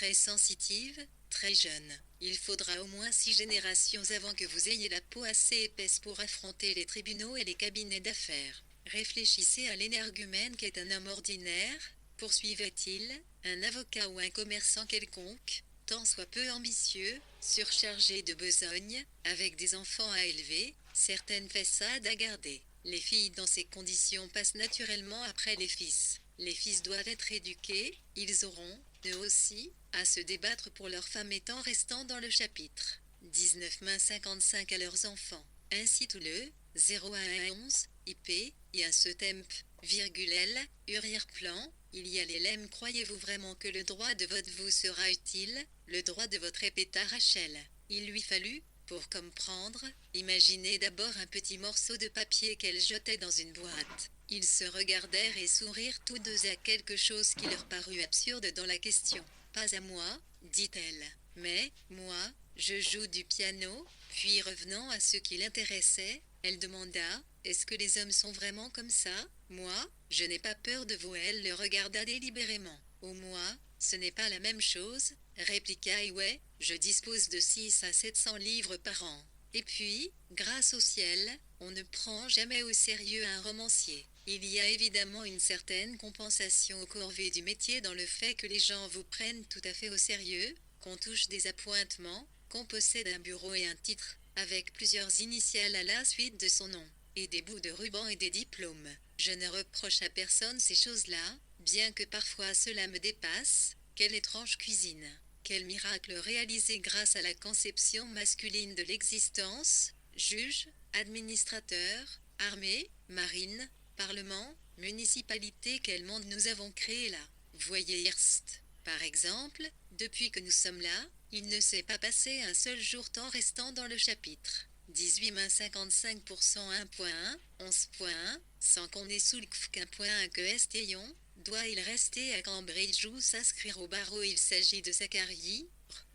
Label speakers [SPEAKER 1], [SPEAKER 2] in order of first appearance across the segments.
[SPEAKER 1] très sensitive, très jeune. Il faudra au moins 6 générations avant que vous ayez la peau assez épaisse pour affronter les tribunaux et les cabinets d'affaires. Réfléchissez à l'énergumène qu'est un homme ordinaire, poursuivait-il, un avocat ou un commerçant quelconque, tant soit peu ambitieux, surchargé de besogne, avec des enfants à élever, certaines façades à garder. Les filles dans ces conditions passent naturellement après les fils. Les fils doivent être éduqués, ils auront, eux aussi, à se débattre pour leurs femmes étant restant dans le chapitre 19 main 55 à leurs enfants. Ainsi tout le 01 à 11, IP, y a ce temp, virgule L, urir plan, il y a les lemmes. Croyez-vous vraiment que le droit de vote vous sera utile, le droit de votre épée à Rachel? Il lui fallut, pour comprendre, imaginer d'abord un petit morceau de papier qu'elle jetait dans une boîte. Ils se regardèrent et sourirent tous deux à quelque chose qui leur parut absurde dans la question. Pas à moi, dit-elle. Mais, moi, je joue du piano. Puis revenant à ce qui l'intéressait, elle demanda, est-ce que les hommes sont vraiment comme ça? Moi, je n'ai pas peur de vous. Elle le regarda délibérément. Au moi, ce n'est pas la même chose, répliqua Iway, je dispose de 6 à 700 livres par an. Et puis, grâce au ciel, on ne prend jamais au sérieux un romancier. Il y a évidemment une certaine compensation aux corvées du métier dans le fait que les gens vous prennent tout à fait au sérieux, qu'on touche des appointements, qu'on possède un bureau et un titre, avec plusieurs initiales à la suite de son nom, et des bouts de ruban et des diplômes. Je ne reproche à personne ces choses-là, bien que parfois cela me dépasse. Quelle étrange cuisine! Quel miracle réalisé grâce à la conception masculine de l'existence! Juge, administrateur, armée, marine, parlement, municipalité, quel monde nous avons créé là! Voyez Hearst, par exemple, depuis que nous sommes là, il ne s'est pas passé un seul jour tant restant dans le chapitre 18 55% 1.1, 11.1, sans qu'on ait sous le qu'un point que Estillon, doit-il rester à Cambridge ou s'inscrire au barreau? Il s'agit de sa carrière,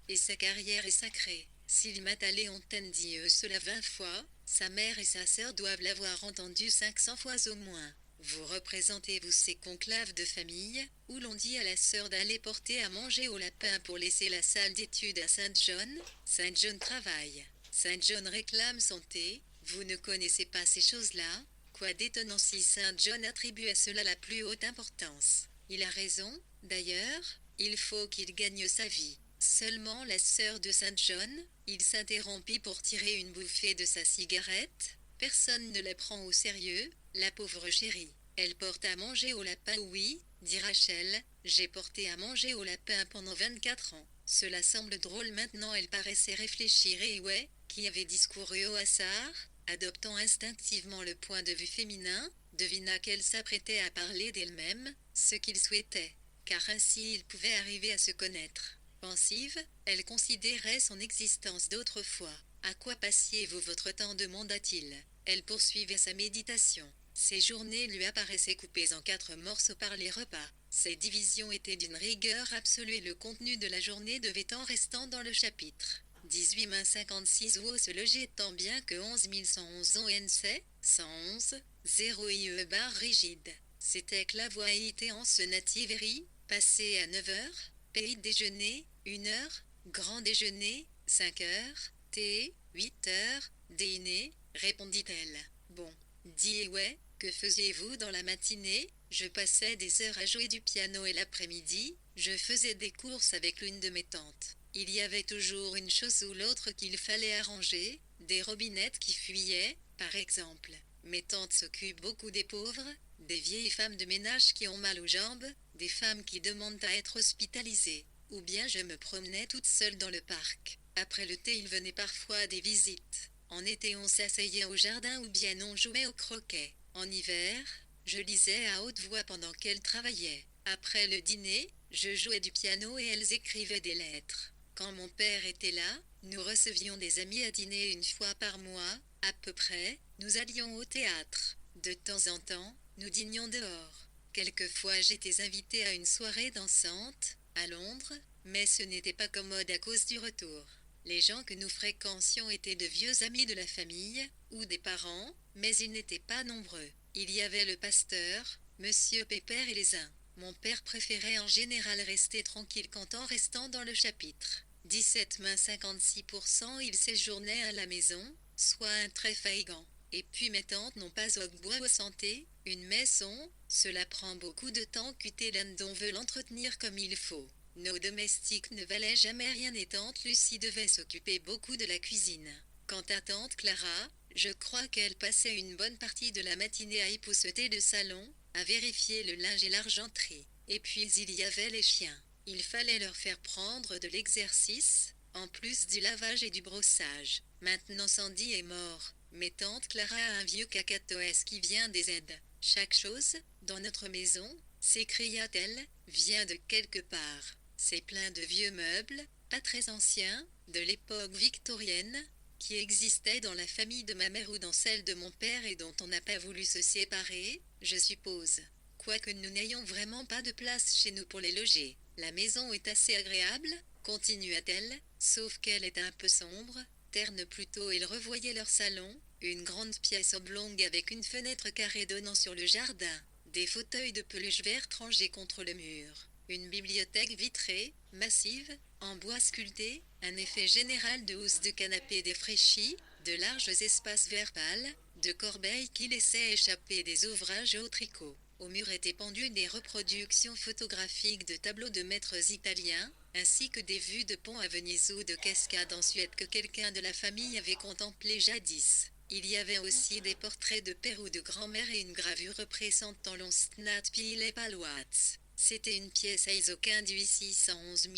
[SPEAKER 1] et sa carrière est sacrée. S'il m'a allé dit cela 20 fois, sa mère et sa sœur doivent l'avoir entendu 500 fois au moins. Vous représentez-vous ces conclaves de famille, où l'on dit à la sœur d'aller porter à manger au lapin pour laisser la salle d'études à Saint John? Saint John travaille. Saint John réclame son thé. Vous ne connaissez pas ces choses-là? Quoi d'étonnant si Saint John attribue à cela la plus haute importance. Il a raison, d'ailleurs, il faut qu'il gagne sa vie. Seulement la sœur de Saint John, il s'interrompit pour tirer une bouffée de sa cigarette. Personne ne la prend au sérieux, la pauvre chérie. Elle porte à manger au lapin. Oui, dit Rachel, j'ai porté à manger au lapin pendant 24 ans. Cela semble drôle maintenant. Elle paraissait réfléchir et ouais, qui avait discouru au hasard, adoptant instinctivement le point de vue féminin, devina qu'elle s'apprêtait à parler d'elle-même, ce qu'il souhaitait, car ainsi il pouvait arriver à se connaître. Pensive, elle considérait son existence d'autrefois. À quoi passiez-vous votre temps? Demanda-t-il. Elle poursuivait sa méditation. Ses journées lui apparaissaient coupées en 4 morceaux par les repas. Ces divisions étaient d'une rigueur absolue et le contenu de la journée devait en restant dans le chapitre 18 main 56 ou se loger tant bien que 11111 ONC, 111, 0 IE barre rigide. C'était que la voix était en ce nativeri, passé à 9 heures, pays déjeuner, 1 heure, grand déjeuner, 5 heures, thé, 8 heures, dîner, répondit-elle. Bon, dit ouais, que faisiez-vous dans la matinée? Je passais des heures à jouer du piano et l'après-midi, je faisais des courses avec l'une de mes tantes. Il y avait toujours une chose ou l'autre qu'il fallait arranger, des robinettes qui fuyaient, par exemple. Mes tantes s'occupent beaucoup des pauvres, des vieilles femmes de ménage qui ont mal aux jambes, des femmes qui demandent à être hospitalisées. Ou bien je me promenais toute seule dans le parc. Après le thé, il venait parfois des visites. En été, on s'asseyait au jardin ou bien on jouait au croquet. En hiver, je lisais à haute voix pendant qu'elles travaillaient. Après le dîner, je jouais du piano et elles écrivaient des lettres. Quand mon père était là, nous recevions des amis à dîner 1 fois par mois, à peu près, nous allions au théâtre. De temps en temps, nous dînions dehors. Quelquefois j'étais invitée à une soirée dansante, à Londres, mais ce n'était pas commode à cause du retour. Les gens que nous fréquentions étaient de vieux amis de la famille, ou des parents, mais ils n'étaient pas nombreux. Il y avait le pasteur, Monsieur Pépère et les uns. Mon père préférait en général rester tranquille quand en restant dans le chapitre 17-56%, il séjournait à la maison, soit un très fatigant. Et puis mes tantes n'ont pas bois santé, une maison, cela prend beaucoup de temps qu'une l'on veut l'entretenir comme il faut. Nos domestiques ne valaient jamais rien et tante Lucie devait s'occuper beaucoup de la cuisine. Quant à tante Clara, je crois qu'elle passait une bonne partie de la matinée à épousseter le salon, à vérifier le linge et l'argenterie. Et puis il y avait les chiens. Il fallait leur faire prendre de l'exercice, en plus du lavage et du brossage. Maintenant Sandy est mort, mais tante Clara a un vieux cacatoès qui vient des aides. Chaque chose, dans notre maison, s'écria-t-elle, vient de quelque part. C'est plein de vieux meubles, pas très anciens, de l'époque victorienne, qui existaient dans la famille de ma mère ou dans celle de mon père et dont on n'a pas voulu se séparer, je suppose. Quoique nous n'ayons vraiment pas de place chez nous pour les loger. La maison est assez agréable, continua-t-elle, sauf qu'elle est un peu sombre, terne plutôt. Ils revoyaient leur salon, une grande pièce oblongue avec une fenêtre carrée donnant sur le jardin, des fauteuils de peluche verte rangés contre le mur, une bibliothèque vitrée, massive, en bois sculpté, un effet général de housse de canapé défraîchis, de larges espaces verts pâles, de corbeilles qui laissaient échapper des ouvrages au tricot. Au mur étaient pendues des reproductions photographiques de tableaux de maîtres italiens, ainsi que des vues de ponts à Venise ou de cascades en Suède que quelqu'un de la famille avait contemplé jadis. Il y avait aussi des portraits de père ou de grand-mère et une gravure représentant l'Onsnat Pile Palouats. C'était une pièce à Isoquin du 611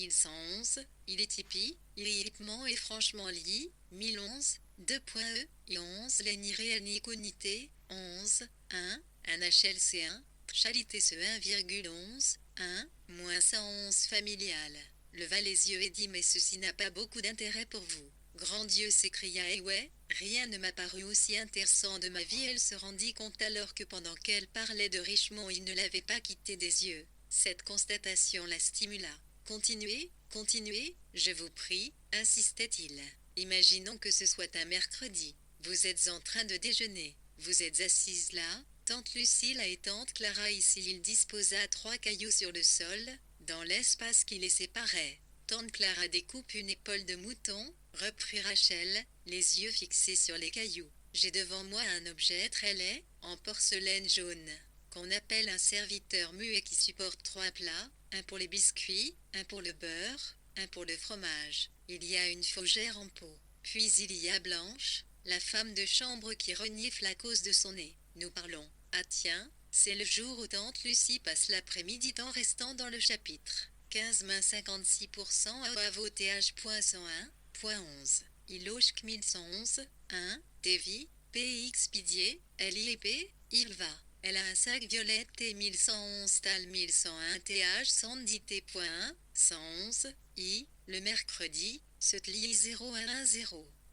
[SPEAKER 1] il est tipi, il est hippement et franchement li, 1011, 2.e, et 11 l'eni réel ni conité, 11, 1, un HLC1, chalité ce 1,11, 1, moins 111 familial. Leva les yeux et dit mais ceci n'a pas beaucoup d'intérêt pour vous. Grand Dieu, s'écria ouais, rien ne m'a paru aussi intéressant de ma vie. Elle se rendit compte alors que pendant qu'elle parlait de Richemont il ne l'avait pas quitté des yeux. Cette constatation la stimula. Continuez, continuez, je vous prie, insistait-il. Imaginons que ce soit un mercredi. Vous êtes en train de déjeuner. Vous êtes assise là, tante Lucille et tante Clara ici. Il disposa 3 cailloux sur le sol, dans l'espace qui les séparait. Tante Clara découpe une épaule de mouton, reprit Rachel, les yeux fixés sur les cailloux. J'ai devant moi un objet très laid, en porcelaine jaune, qu'on appelle un serviteur muet qui supporte 3 plats, un pour les biscuits, un pour le beurre, un pour le fromage. Il y a une fougère en pot. Puis il y a Blanche, la femme de chambre qui renifle à cause de son nez. Nous parlons. Ah tiens, c'est le jour où tante Lucie passe l'après-midi en restant dans le chapitre. 15-56% à voth.101.11. Il loge 1111, 1, Davy, PX Pidier, LIP, il va. Elle a un sac violette T 1111 TAL 1101 TH 110T.1, 111, I, le mercredi, Setli 0110.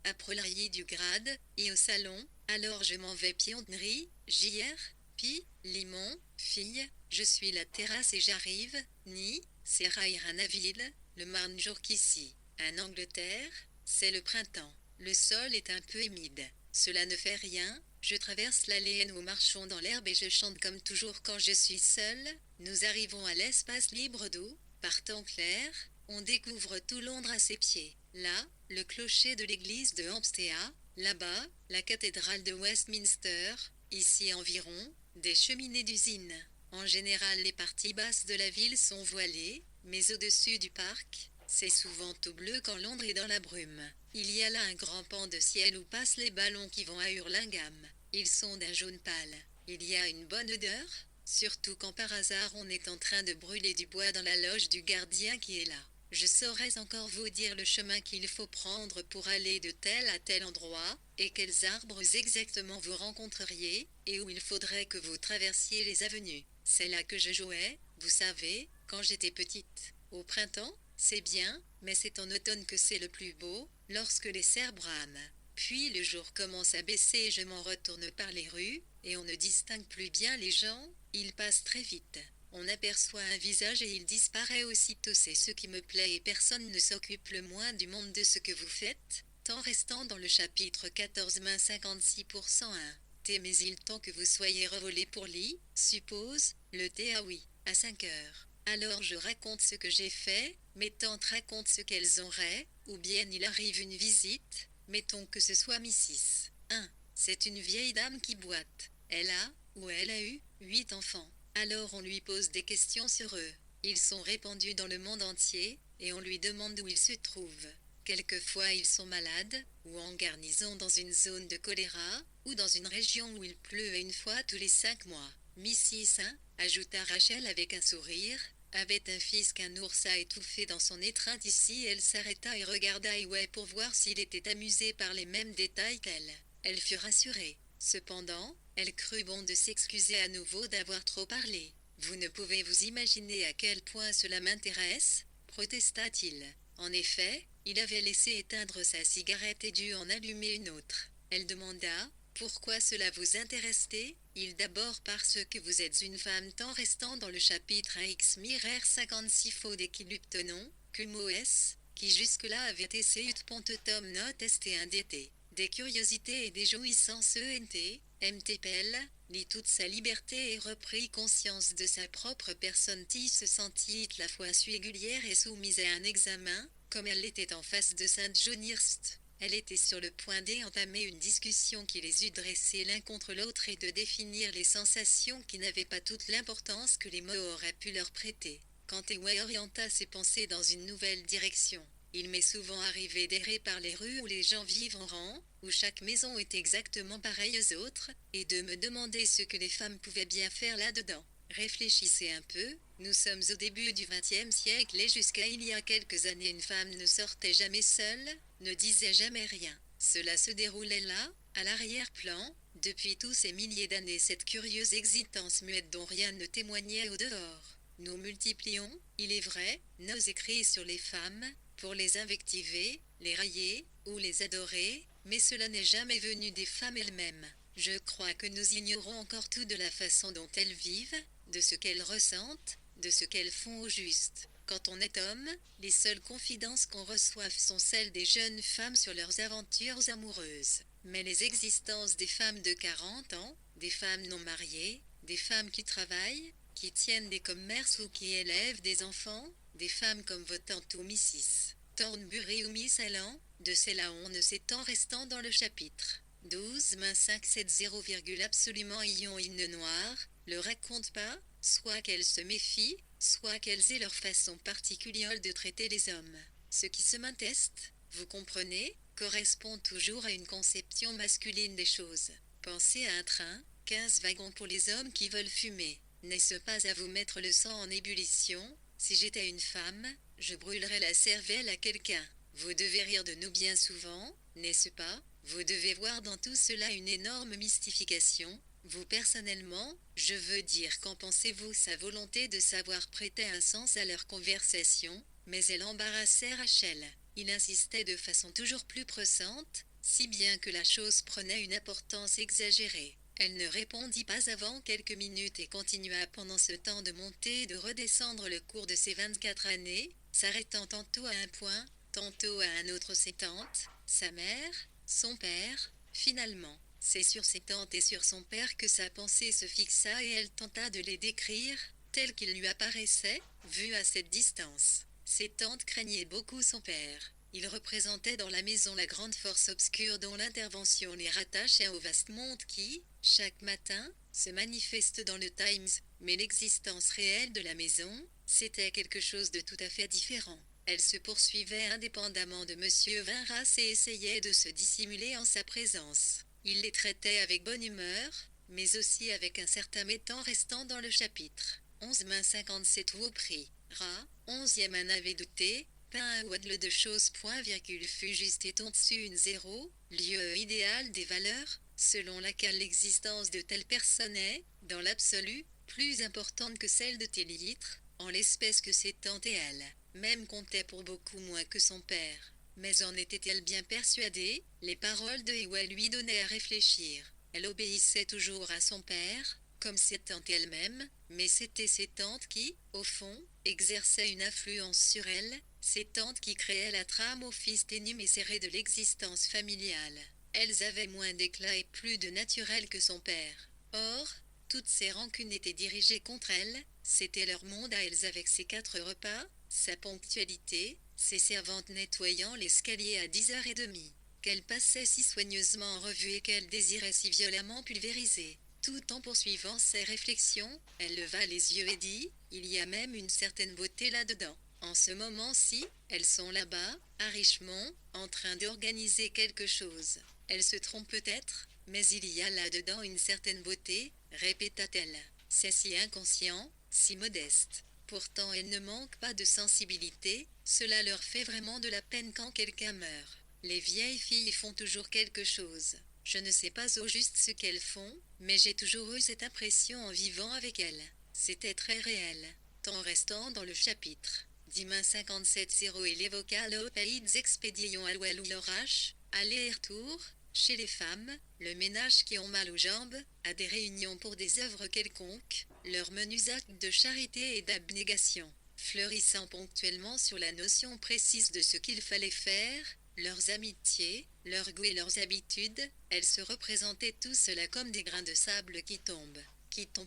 [SPEAKER 1] Après l'arrière du grade, et au salon, alors je m'en vais pionnerie, JR, Pi, Limon, fille, je suis la terrasse et j'arrive, ni, c'est Rairanaville, le Marne jour qu'ici. En Angleterre, c'est le printemps. Le sol est un peu humide. Cela ne fait rien, je traverse l'allée et nous marchons dans l'herbe et je chante comme toujours quand je suis seule. Nous arrivons à l'espace libre d'eau, par temps clair, on découvre tout Londres à ses pieds. Là, le clocher de l'église de Hampstead, là-bas, la cathédrale de Westminster, ici environ, des cheminées d'usine. En général les parties basses de la ville sont voilées, mais au-dessus du parc, c'est souvent tout bleu quand Londres est dans la brume. Il y a là un grand pan de ciel où passent les ballons qui vont à Hurlingham. Ils sont d'un jaune pâle. Il y a une bonne odeur, surtout quand par hasard on est en train de brûler du bois dans la loge du gardien qui est là. Je saurais encore vous dire le chemin qu'il faut prendre pour aller de tel à tel endroit, et quels arbres exactement vous rencontreriez, et où il faudrait que vous traversiez les avenues. C'est là que je jouais, vous savez, quand j'étais petite. Au printemps, c'est bien, mais c'est en automne que c'est le plus beau, lorsque les cerfs brament. Puis le jour commence à baisser et je m'en retourne par les rues, et on ne distingue plus bien les gens, ils passent très vite. On aperçoit un visage et il disparaît aussitôt. C'est ce qui me plaît et personne ne s'occupe le moins du monde de ce que vous faites, tant restant dans le chapitre 14-56% 1. arrêter mais il temps que vous soyez revolé pour lit, suppose, le thé ah oui, à 5 heures. Alors je raconte ce que j'ai fait, mes tantes racontent ce qu'elles auraient, ou bien il arrive une visite, mettons que ce soit Mrs. 1. C'est une vieille dame qui boite. Elle a, ou elle a eu, 8 enfants. Alors on lui pose des questions sur eux. Ils sont répandus dans le monde entier, et on lui demande où ils se trouvent. Quelquefois ils sont malades, ou en garnison dans une zone de choléra, ou dans une région où il pleut une fois tous les 5 mois. Mrs. 1, ajouta Rachel avec un sourire, avait un fils qu'un ours a étouffé dans son étreinte ici. Elle s'arrêta et regarda Ewa pour voir s'il était amusé par les mêmes détails qu'elle. Elle fut rassurée. Cependant, elle crut bon de s'excuser à nouveau d'avoir trop parlé. Vous ne pouvez vous imaginer à quel point cela m'intéresse, protesta-t-il. En effet, il avait laissé éteindre sa cigarette et dû en allumer une autre. Elle demanda, pourquoi cela vous intéresse-t-il? Il d'abord parce que vous êtes une femme tant restant dans le chapitre AX Mirer 56 faux d'équiluptonon, QMOS, qui jusque-là avait essayé de pontetom note ST indété. Des curiosités et des jouissances ENT, MTPL, lit toute sa liberté et reprit conscience de sa propre personne. Se sentit la fois singulière et soumise à un examen, comme elle était en face de Saint-Johnhurst. Elle était sur le point d'entamer une discussion qui les eût dressés l'un contre l'autre et de définir les sensations qui n'avaient pas toute l'importance que les mots auraient pu leur prêter. Quand Ewa orienta ses pensées dans une nouvelle direction. Il m'est souvent arrivé d'errer par les rues où les gens vivent en rang, où chaque maison est exactement pareille aux autres, et de me demander ce que les femmes pouvaient bien faire là-dedans. Réfléchissez un peu, nous sommes au début du XXe siècle et jusqu'à il y a quelques années une femme ne sortait jamais seule, ne disait jamais rien. Cela se déroulait là, à l'arrière-plan, depuis tous ces milliers d'années cette curieuse existence muette dont rien ne témoignait au dehors. Nous multiplions, il est vrai, nos écrits sur les femmes, pour les invectiver, les railler, ou les adorer, mais cela n'est jamais venu des femmes elles-mêmes. Je crois que nous ignorons encore tout de la façon dont elles vivent, de ce qu'elles ressentent, de ce qu'elles font au juste. Quand on est homme, les seules confidences qu'on reçoive sont celles des jeunes femmes sur leurs aventures amoureuses. Mais les existences des femmes de 40 ans, des femmes non mariées, des femmes qui travaillent, qui tiennent des commerces ou qui élèvent des enfants, des femmes comme votre tante ou Mrs. Thornbury ou Miss Allen, de cela on ne sait en restant dans le chapitre 12 570, absolument ion hymne noir, le raconte pas, soit qu'elles se méfient, soit qu'elles aient leur façon particulière de traiter les hommes. Ce qui se m'inteste, vous comprenez, correspond toujours à une conception masculine des choses. Pensez à un train, 15 wagons pour les hommes qui veulent fumer. N'est-ce pas à vous mettre le sang en ébullition? Si j'étais une femme, je brûlerais la cervelle à quelqu'un. Vous devez rire de nous bien souvent, n'est-ce pas? Vous devez voir dans tout cela une énorme mystification. Vous personnellement, je veux dire, qu'en pensez-vous? Sa volonté de savoir prêtait un sens à leur conversation, mais elle embarrassait Rachel. Il insistait de façon toujours plus pressante, si bien que la chose prenait une importance exagérée. Elle ne répondit pas avant quelques minutes et continua pendant ce temps de monter et de redescendre le cours de ses 24 années, s'arrêtant tantôt à un point, tantôt à un autre. Ses tantes, sa mère, son père, finalement. C'est sur ses tantes et sur son père que sa pensée se fixa et elle tenta de les décrire, tels qu'ils lui apparaissaient, vus à cette distance. Ses tantes craignaient beaucoup son père. Il représentait dans la maison la grande force obscure dont l'intervention les rattachait au vaste monde qui, chaque matin, se manifeste dans le Times, mais l'existence réelle de la maison, c'était quelque chose de tout à fait différent. Elle se poursuivait indépendamment de M. Vinras et essayait de se dissimuler en sa présence. Il les traitait avec bonne humeur, mais aussi avec un certain métan restant dans le chapitre 11 57 au prix. Ra, 11e un avait douté, pas un wadle de choses point virgule fut juste et dessus une zéro, lieu idéal des valeurs, selon laquelle l'existence de telle personne est, dans l'absolu, plus importante que celle de tel litres, en l'espèce que ses tantes et elle, même comptait pour beaucoup moins que son père. Mais en était-elle bien persuadée? Les paroles de Ewa lui donnaient à réfléchir. Elle obéissait toujours à son père, comme ses tantes elle-même, mais c'était ses tantes qui, au fond, exerçaient une influence sur elle, ces tantes qui créaient la trame au fils ténu et serré de l'existence familiale. Elles avaient moins d'éclat et plus de naturel que son père. Or, toutes ces rancunes étaient dirigées contre elle, c'était leur monde à elles avec ses 4 repas, sa ponctualité, ses servantes nettoyant l'escalier à 10h30, qu'elle passait si soigneusement en revue et qu'elle désirait si violemment pulvériser. Tout en poursuivant ses réflexions, elle leva les yeux et dit, il y a même une certaine beauté là-dedans. En ce moment-ci, elles sont là-bas, à Richmond, en train d'organiser quelque chose. Elle se trompe peut-être, mais il y a là-dedans une certaine beauté, répéta-t-elle. C'est si inconscient, si modeste. Pourtant elles ne manquent pas de sensibilité, cela leur fait vraiment de la peine quand quelqu'un meurt. Les vieilles filles font toujours quelque chose. Je ne sais pas au juste ce qu'elles font, mais j'ai toujours eu cette impression en vivant avec elles. C'était très réel. En restant dans le chapitre. Dimain 57-0 et l'évoqua le pays expédions à l'ouel ou l'orage, aller-retour, chez les femmes, le ménage qui ont mal aux jambes, à des réunions pour des œuvres quelconques, leurs menus actes de charité et d'abnégation, fleurissant ponctuellement sur la notion précise de ce qu'il fallait faire, leurs amitiés, leurs goûts et leurs habitudes, elles se représentaient tout cela comme des grains de sable qui tombent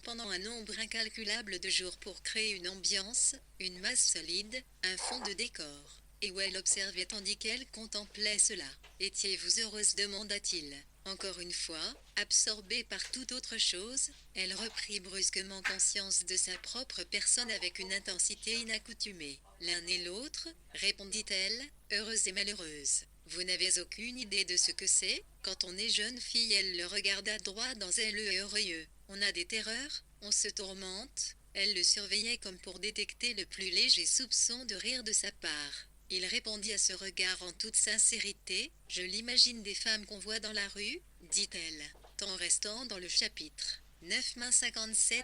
[SPEAKER 1] pendant un nombre incalculable de jours pour créer une ambiance, une masse solide, un fond de décor. Et où elle observait tandis qu'elle contemplait cela. Étiez-vous heureuse demanda-t-il. Encore une fois, absorbée par toute autre chose, elle reprit brusquement conscience de sa propre personne avec une intensité inaccoutumée. L'un et l'autre, répondit-elle, heureuse et malheureuse. Vous n'avez aucune idée de ce que c'est, quand on est jeune fille, elle le regarda droit dans elle et heureux. On a des terreurs, on se tourmente, elle le surveillait comme pour détecter le plus léger soupçon de rire de sa part. Il répondit à ce regard en toute sincérité, je l'imagine des femmes qu'on voit dans la rue, dit-elle, en restant dans le chapitre. 9-57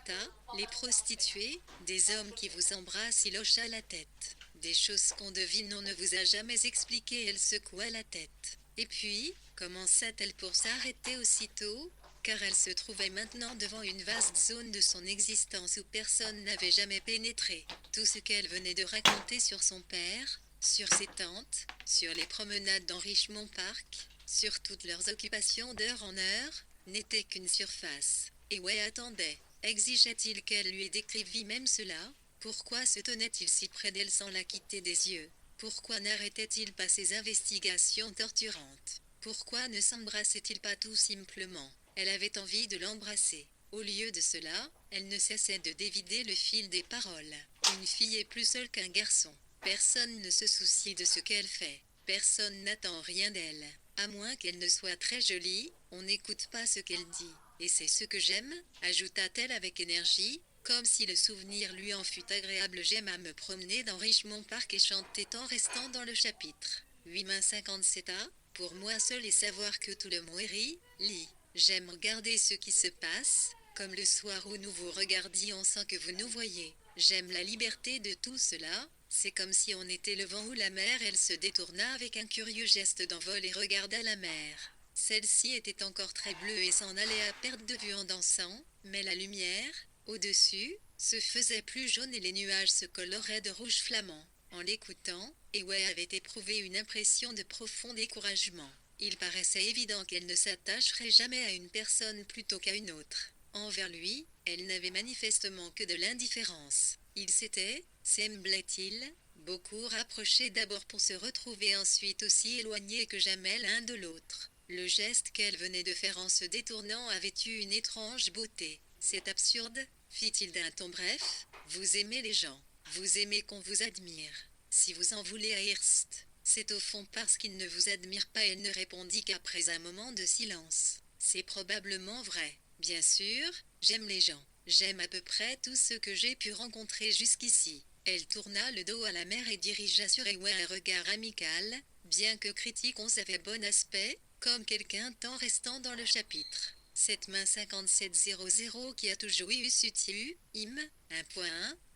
[SPEAKER 1] les prostituées, des hommes qui vous embrassent, il hocha la tête. Des choses qu'on devine, on ne vous a jamais expliqué, elle secoua la tête. Et puis, commença-t-elle pour s'arrêter aussitôt, car elle se trouvait maintenant devant une vaste zone de son existence où personne n'avait jamais pénétré. Tout ce qu'elle venait de raconter sur son père, sur ses tantes, sur les promenades dans Richmond Park, sur toutes leurs occupations d'heure en heure, n'était qu'une surface. Et ouais, attendait. Exigeait-il qu'elle lui décrivît même cela? Pourquoi se tenait-il si près d'elle sans la quitter des yeux? Pourquoi n'arrêtait-il pas ses investigations torturantes? Pourquoi ne s'embrassait-il pas tout simplement? Elle avait envie de l'embrasser. Au lieu de cela, elle ne cessait de dévider le fil des paroles. Une fille est plus seule qu'un garçon. Personne ne se soucie de ce qu'elle fait. Personne n'attend rien d'elle. À moins qu'elle ne soit très jolie, on n'écoute pas ce qu'elle dit. Et c'est ce que j'aime, ajouta-t-elle avec énergie, comme si le souvenir lui en fût agréable. J'aime à me promener dans Richmond Park et chanter en restant dans le chapitre. 8-57 pour moi seul et savoir que tout le monde rit, lit. J'aime regarder ce qui se passe, comme le soir où nous vous regardions sans que vous nous voyiez. J'aime la liberté de tout cela, c'est comme si on était le vent ou la mer. Elle se détourna avec un curieux geste d'envol et regarda la mer. Celle-ci était encore très bleue et s'en allait à perte de vue en dansant, mais la lumière, au-dessus, se faisait plus jaune et les nuages se coloraient de rouge flamand. En l'écoutant, Ewe avait éprouvé une impression de profond découragement. Il paraissait évident qu'elle ne s'attacherait jamais à une personne plutôt qu'à une autre. Envers lui, elle n'avait manifestement que de l'indifférence. Ils s'étaient, semblait-il, beaucoup rapprochés d'abord pour se retrouver ensuite aussi éloignés que jamais l'un de l'autre. Le geste qu'elle venait de faire en se détournant avait eu une étrange beauté. C'est absurde, fit-il d'un ton bref, vous aimez les gens, vous aimez qu'on vous admire. Si vous en voulez à Hearst, c'est au fond parce qu'il ne vous admire pas. Elle ne répondit qu'après un moment de silence. C'est probablement vrai. Bien sûr, j'aime les gens. J'aime à peu près tous ceux que j'ai pu rencontrer jusqu'ici. Elle tourna le dos à la mer et dirigea sur Ewe un regard amical, bien que critique. On savait bon aspect, comme quelqu'un tant restant dans le chapitre. Cette main 5700 qui a toujours eu su-tu, im,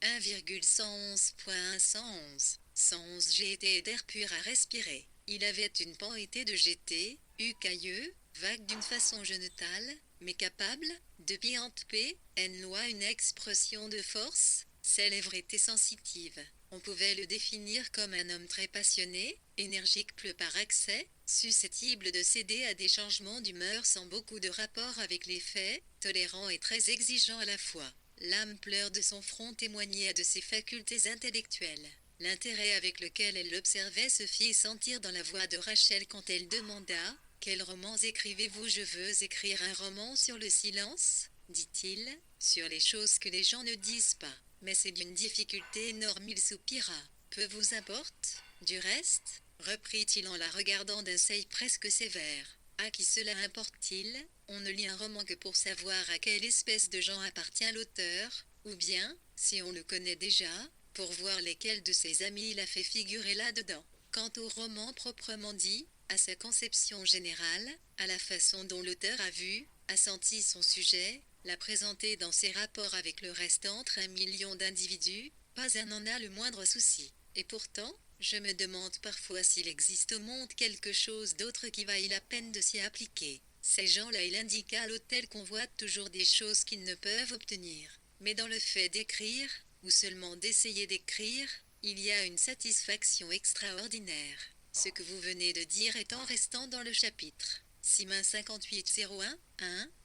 [SPEAKER 1] 1.1,111.111. 111 GT d'air pur à respirer. Il avait une pente de GT, cailleux, vague d'une façon genitale, mais capable, de piante P, N loi une expression de force, ses lèvres étaient sensitives. On pouvait le définir comme un homme très passionné, énergique par excès, susceptible de céder à des changements d'humeur sans beaucoup de rapport avec les faits, tolérant et très exigeant à la fois. L'âme pleure de son front témoignait de ses facultés intellectuelles. L'intérêt avec lequel elle l'observait se fit sentir dans la voix de Rachel quand elle demanda « Quels romans écrivez-vous » « Je veux écrire un roman sur le silence, dit-il, sur les choses que les gens ne disent pas. Mais c'est d'une difficulté énorme, il soupira. Peu vous importe, du reste, reprit-il en la regardant d'un œil presque sévère. À qui cela importe-t-il? On ne lit un roman que pour savoir à quelle espèce de gens appartient l'auteur, ou bien, si on le connaît déjà, pour voir lesquels de ses amis il a fait figurer là-dedans. Quant au roman proprement dit, à sa conception générale, à la façon dont l'auteur a vu, a senti son sujet, l'a présenté dans ses rapports avec le reste entre 1 million d'individus, pas un n'en a le moindre souci. Et pourtant, je me demande parfois s'il existe au monde quelque chose d'autre qui vaille la peine de s'y appliquer. Ces gens-là, il indiqua à l'autel, convoitent toujours des choses qu'ils ne peuvent obtenir. Mais dans le fait d'écrire, ou seulement d'essayer d'écrire, il y a une satisfaction extraordinaire. Ce que vous venez de dire est en restant dans le chapitre. Simain 5801,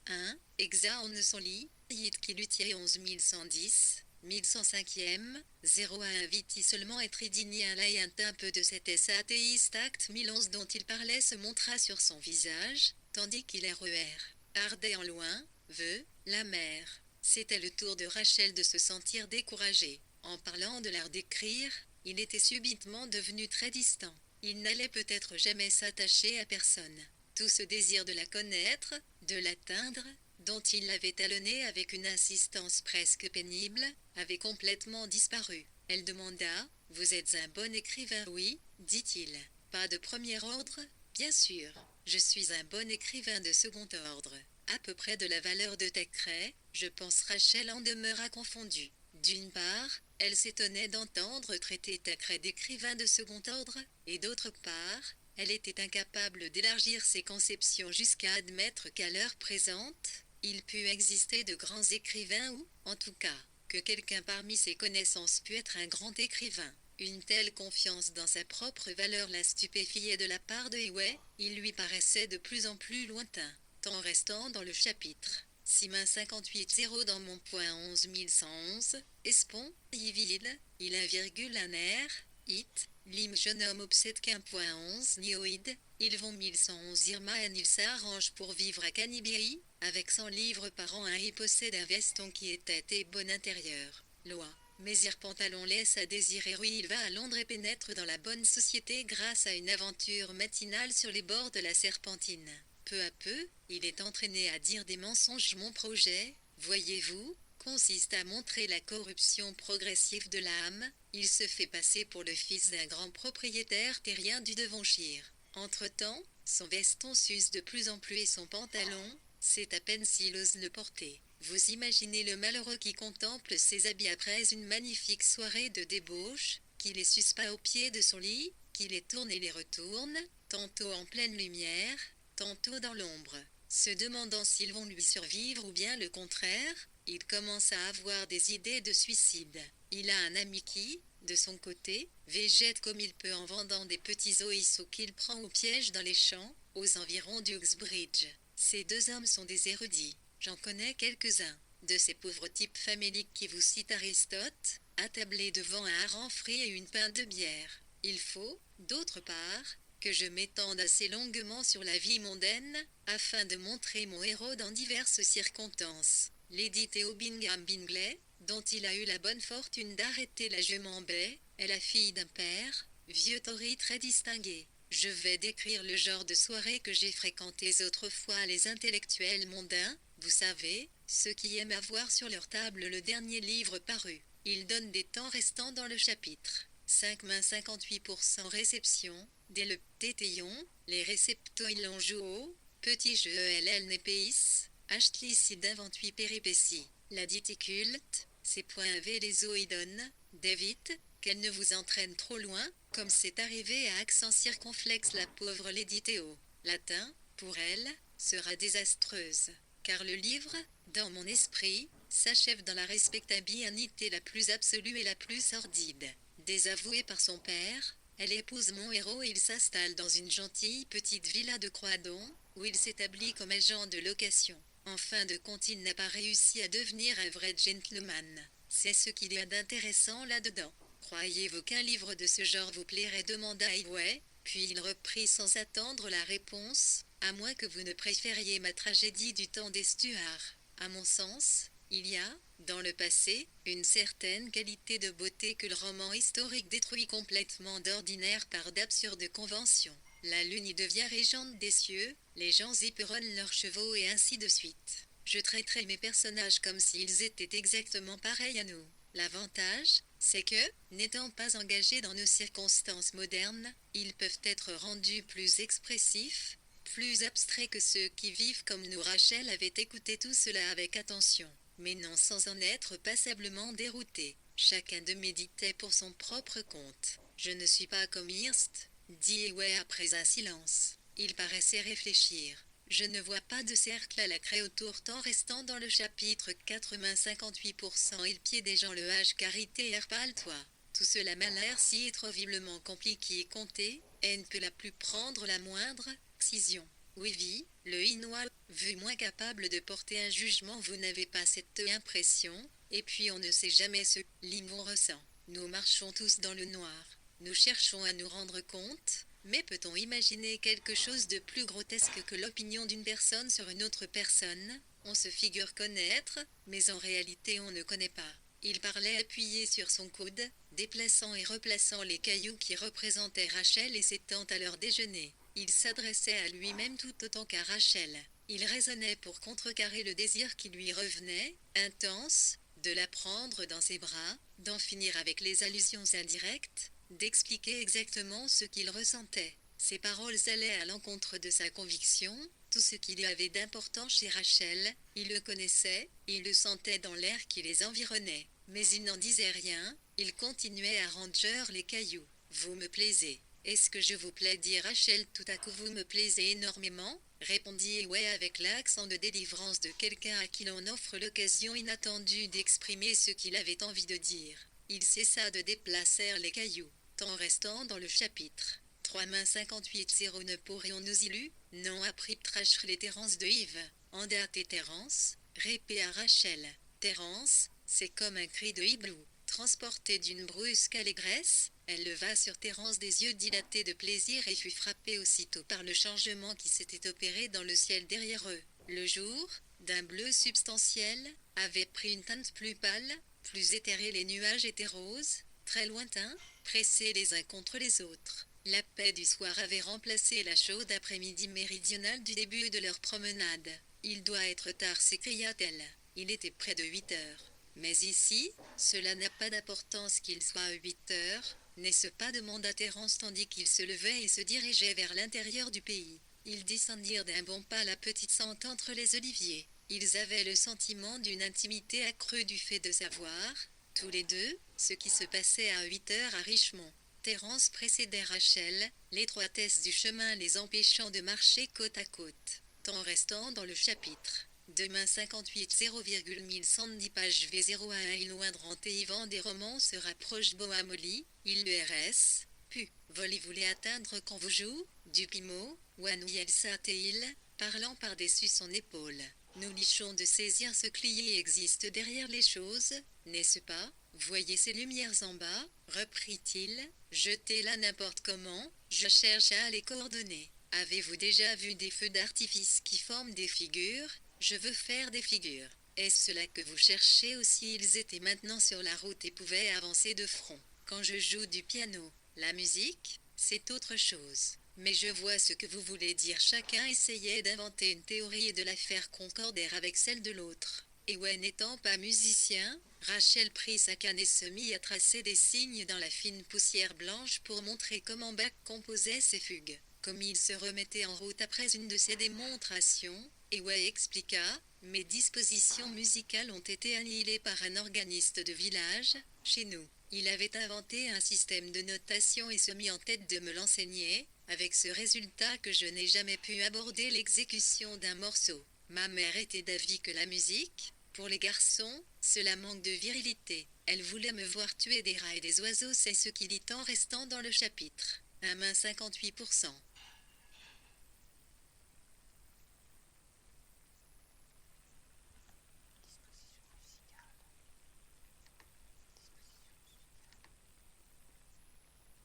[SPEAKER 1] 1, Exa ne son lit, Yit qui luthier 11110, 1105e, 01 viti seulement être idigné un laïnt un peu de cet athéiste acte 1011 dont il parlait se montra sur son visage, tandis qu'il RER, ardait en loin, veut, la mer. C'était le tour de Rachel de se sentir découragée. En parlant de l'art d'écrire, il était subitement devenu très distant. Il n'allait peut-être jamais s'attacher à personne. Tout ce désir de la connaître, de l'atteindre, dont il l'avait talonné avec une insistance presque pénible, avait complètement disparu. Elle demanda « Vous êtes un bon écrivain ?» « Oui, dit-il. Pas de premier ordre ? Bien sûr. Je suis un bon écrivain de second ordre. À peu près de la valeur de Thackeray, je pense. Rachel en demeura confondue. D'une part, elle s'étonnait d'entendre traiter Thackeray d'écrivain de second ordre, et d'autre part, elle était incapable d'élargir ses conceptions jusqu'à admettre qu'à l'heure présente, il pût exister de grands écrivains ou, en tout cas, que quelqu'un parmi ses connaissances pût être un grand écrivain. Une telle confiance dans sa propre valeur la stupéfiait de la part de Hewey, il lui paraissait de plus en plus lointain, tant restant dans le chapitre. Simain 58-0 dans mon point 11111, Espon, Yville, il 1,1 R, It, Lim jeune homme obsède 1.11 Nioïde, ils vont 1111 Irma et il s'arrange pour vivre à Canibiri, avec 100 livres par an il possède un veston qui est tête et bon intérieur. Loi. Mésir pantalon laisse à désirer. Oui, il va à Londres et pénètre dans la bonne société grâce à une aventure matinale sur les bords de la Serpentine. Peu à peu, il est entraîné à dire des mensonges. Mon projet, voyez-vous, consiste à montrer la corruption progressive de l'âme. Il se fait passer pour le fils d'un grand propriétaire terrien du Devonshire. Entre-temps, son veston s'use de plus en plus et son pantalon, c'est à peine s'il ose le porter. Vous imaginez le malheureux qui contemple ses habits après une magnifique soirée de débauche, qui les suspend au pied de son lit, qui les tourne et les retourne, tantôt en pleine lumière, tantôt dans l'ombre. Se demandant s'ils vont lui survivre ou bien le contraire, il commence à avoir des idées de suicide. Il a un ami qui, de son côté, végète comme il peut en vendant des petits oiseaux qu'il prend au piège dans les champs, aux environs d'Uxbridge. Ces deux hommes sont des érudits. J'en connais quelques-uns. De ces pauvres types faméliques qui vous citent Aristote, attablés devant un hareng frit et une pinte de bière. Il faut, d'autre part, que je m'étende assez longuement sur la vie mondaine, afin de montrer mon héros dans diverses circonstances. Lady Theo Bingham Bingley, dont il a eu la bonne fortune d'arrêter la jument Baie, est la fille d'un père, vieux Tory très distingué. Je vais décrire le genre de soirée que j'ai fréquentées autrefois les intellectuels mondains, vous savez, ceux qui aiment avoir sur leur table le dernier livre paru. Ils donnent des temps restants dans le chapitre. 5,58% réception, dès le tétéon, les réceptos ils l'ont joué, petit jeu ELL Népéis, Ashtli 28 péripéties. La diticulte, c'est point V les oïdonnes, David, qu'elle ne vous entraîne trop loin, comme c'est arrivé à accent circonflexe la pauvre Lady Théo. Latin, pour elle, sera désastreuse. Car le livre, dans mon esprit, s'achève dans la respectabilité la plus absolue et la plus sordide. Désavouée par son père, elle épouse mon héros et il s'installe dans une gentille petite villa de Croydon, où il s'établit comme agent de location. En fin de compte, il n'a pas réussi à devenir un vrai gentleman. C'est ce qu'il y a d'intéressant là-dedans. Croyez-vous qu'un livre de ce genre vous plairait, demanda Highway, puis il reprit sans attendre la réponse, à moins que vous ne préfériez ma tragédie du temps des Stuarts. À mon sens, il y a, dans le passé, une certaine qualité de beauté que le roman historique détruit complètement d'ordinaire par d'absurdes conventions. La lune y devient régente des cieux, les gens y puronnent leurs chevaux et ainsi de suite. Je traiterai mes personnages comme s'ils étaient exactement pareils à nous. L'avantage, c'est que, n'étant pas engagés dans nos circonstances modernes, ils peuvent être rendus plus expressifs, plus abstraits que ceux qui vivent comme nous. Rachel avait écouté tout cela avec attention, mais non sans en être passablement dérouté. Chacun d'eux méditait pour son propre compte. Je ne suis pas comme Hearst, dit Highway après un silence. Il paraissait réfléchir. Je ne vois pas de cercle à la craie autour tant restant dans le chapitre 58%. Il pied des gens le H carité toi. Tout cela m'a l'air si étreviblement compliqué et compté, et ne peut la plus prendre la moindre excision. Oui, le Innois, vu moins capable de porter un jugement, vous n'avez pas cette impression, et puis on ne sait jamais ce l'on ressent. Nous marchons tous dans le noir. Nous cherchons à nous rendre compte, mais peut-on imaginer quelque chose de plus grotesque que l'opinion d'une personne sur une autre personne? On se figure connaître, mais en réalité on ne connaît pas. Il parlait appuyé sur son coude, déplaçant et replaçant les cailloux qui représentaient Rachel et s'étant à leur déjeuner. Il s'adressait à lui-même tout autant qu'à Rachel. Il raisonnait pour contrecarrer le désir qui lui revenait, intense, de la prendre dans ses bras, d'en finir avec les allusions indirectes, d'expliquer exactement ce qu'il ressentait. Ses paroles allaient à l'encontre de sa conviction, tout ce qu'il y avait d'important chez Rachel, il le connaissait, il le sentait dans l'air qui les environnait. Mais il n'en disait rien, il continuait à ranger les cailloux. Vous me plaisez. Est-ce que je vous plais, dit Rachel tout à coup. Vous me plaisez énormément, répondit Highway avec l'accent de délivrance de quelqu'un à qui l'on offre l'occasion inattendue d'exprimer ce qu'il avait envie de dire. Il cessa de déplacer les cailloux, tant restant dans le chapitre. 3-58-0. Ne pourrions-nous y lu? Non, apprit Trashel Terence de Yves. En date et Terence, répéta Rachel. Terence, c'est comme un cri de hibou. Transportée d'une brusque allégresse, elle leva sur Terence des yeux dilatés de plaisir et fut frappée aussitôt par le changement qui s'était opéré dans le ciel derrière eux. Le jour, d'un bleu substantiel, avait pris une teinte plus pâle, plus éthérée. Les nuages étaient roses, très lointains, pressés les uns contre les autres. La paix du soir avait remplacé la chaude après-midi méridionale du début de leur promenade. Il doit être tard, s'écria-t-elle. Il était près de 8 heures. Mais ici, cela n'a pas d'importance qu'il soit 8 heures, n'est-ce pas, demanda Terence tandis qu'il se levait et se dirigeait vers l'intérieur du pays. Ils descendirent d'un bon pas la petite sente entre les oliviers. Ils avaient le sentiment d'une intimité accrue du fait de savoir, tous les deux, ce qui se passait à 8 heures à Richmond. Terence précédait Rachel, l'étroitesse du chemin les empêchant de marcher côte à côte, tant restant dans le chapitre. Demain 58-0,1110 page V01. Il loindrant et Yvan des romans se rapproche Boamoli, il le RS, pu, volley voulait atteindre quand vous jouez, du Pimo, Wanouiel Satéil, parlant par-dessus son épaule. Nous lichons de saisir ce qui existe derrière les choses, n'est-ce pas? Voyez ces lumières en bas, reprit-il, jetez-la n'importe comment, je cherche à les coordonner. Avez-vous déjà vu des feux d'artifice qui forment des figures? Je veux faire des figures. Est-ce cela que vous cherchez aussi? Ils étaient maintenant sur la route et pouvaient avancer de front. Quand je joue du piano, la musique, c'est autre chose. Mais je vois ce que vous voulez dire. Chacun essayait d'inventer une théorie et de la faire concorder avec celle de l'autre. Et n'étant pas musicien, Rachel prit sa canne et se mit à tracer des signes dans la fine poussière blanche pour montrer comment Bach composait ses fugues. Comme il se remettait en route après une de ses démonstrations, expliqua, mes dispositions musicales ont été annihilées par un organiste de village, chez nous. Il avait inventé un système de notation et se mit en tête de me l'enseigner, avec ce résultat que je n'ai jamais pu aborder l'exécution d'un morceau. Ma mère était d'avis que la musique, Pour les garçons, cela manque de virilité. Elle voulait me voir tuer des rats et des oiseaux, c'est ce qu'il dit en restant dans le chapitre. 58%.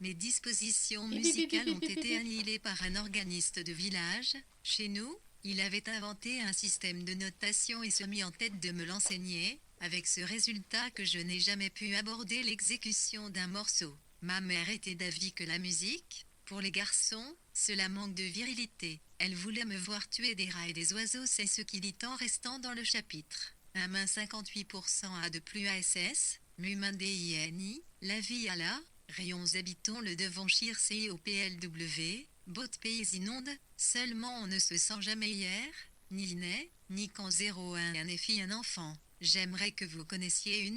[SPEAKER 1] Mes dispositions musicales ont été annihilées par un organiste de village. Chez nous, il avait inventé un système de notation et se mit en tête de me l'enseigner, avec ce résultat que je n'ai jamais pu aborder l'exécution d'un morceau. Ma mère était d'avis que la musique, pour les garçons, cela manque de virilité. Elle voulait me voir tuer des rats et des oiseaux, c'est ce qu'il dit en restant dans le chapitre. 58% a de plus ASS, Mumandini, la vie à la, rayons habitons le Devonshire COPLW, beau pays inonde, seulement on ne se sent jamais hier, ni naît, ni quand 01 un fille un enfant. J'aimerais que vous connaissiez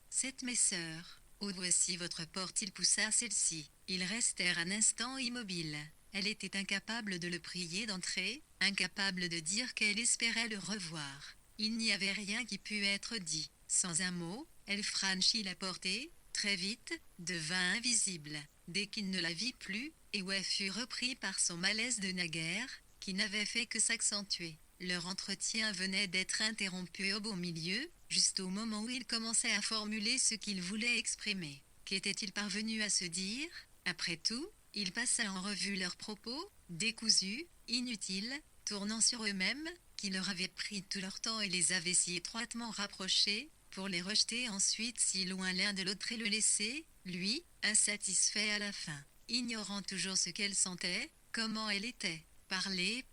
[SPEAKER 1] cette mes sœurs. Oh, voici votre porte, il poussa celle-ci. Ils restèrent un instant immobiles. Elle était incapable de le prier d'entrer, incapable de dire qu'elle espérait le revoir. Il n'y avait rien qui pût être dit. Sans un mot, elle franchit la porte et, très vite, devint invisible. Dès qu'il ne la vit plus, Ewe fut repris par son malaise de naguère, qui n'avait fait que s'accentuer. Leur entretien venait d'être interrompu au beau milieu, juste au moment où il commençait à formuler ce qu'il voulait exprimer. Qu'était-il parvenu à se dire? Après tout, il passa en revue leurs propos, décousus, inutiles, tournant sur eux-mêmes, qui leur avaient pris tout leur temps et les avaient si étroitement rapprochés, pour les rejeter ensuite si loin l'un de l'autre et le laisser, lui, insatisfait à la fin, ignorant toujours ce qu'elle sentait, comment elle était. Parler,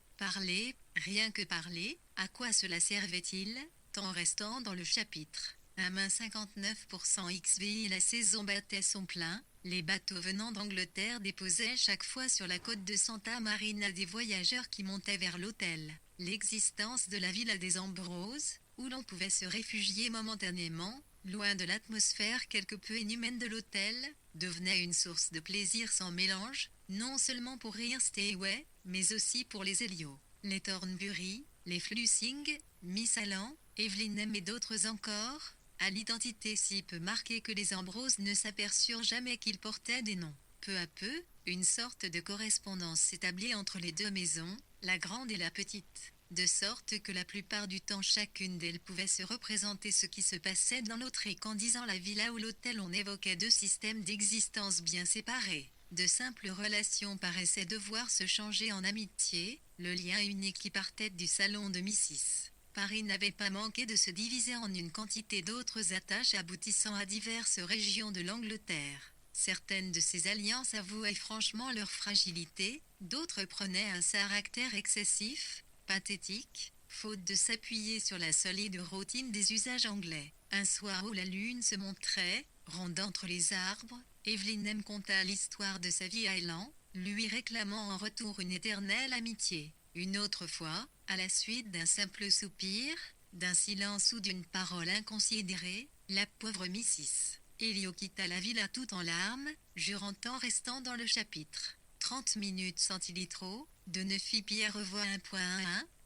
[SPEAKER 1] rien que parler, à quoi cela servait-il, tant restant dans le chapitre. 59% XVI, la saison battait son plein, les bateaux venant d'Angleterre déposaient chaque fois sur la côte de Santa Marina des voyageurs qui montaient vers l'hôtel. L'existence de la villa des Ambroses, où l'on pouvait se réfugier momentanément, loin de l'atmosphère quelque peu inhumaine de l'hôtel, devenait une source de plaisir sans mélange, non seulement pour rire Steway, mais aussi pour les Elio, les Thornbury, les Flussing, Miss Allan, Evelyn M et d'autres encore, à l'identité si peu marquée que les Ambroses ne s'aperçurent jamais qu'ils portaient des noms. Peu à peu, une sorte de correspondance s'établit entre les deux maisons, la grande et la petite, de sorte que la plupart du temps chacune d'elles pouvait se représenter ce qui se passait dans l'autre et qu'en disant la villa ou l'hôtel on évoquait deux systèmes d'existence bien séparés. De simples relations paraissaient devoir se changer en amitié, le lien unique qui partait du salon de Mrs. Paris n'avait pas manqué de se diviser en une quantité d'autres attaches aboutissant à diverses régions de l'Angleterre. Certaines de ces alliances avouaient franchement leur fragilité, d'autres prenaient un caractère excessif, pathétique, faute de s'appuyer sur la solide routine des usages anglais. Un soir où la lune se montrait, ronde entre les arbres, Evelyn M conta l'histoire de sa vie à Elan, lui réclamant en retour une éternelle amitié. Une autre fois, à la suite d'un simple soupir, d'un silence ou d'une parole inconsidérée, la pauvre Mrs. Elio quitta la villa tout en larmes, jurant en restant dans le chapitre. 30 minutes centilitres, de Neufy-Pierre revoit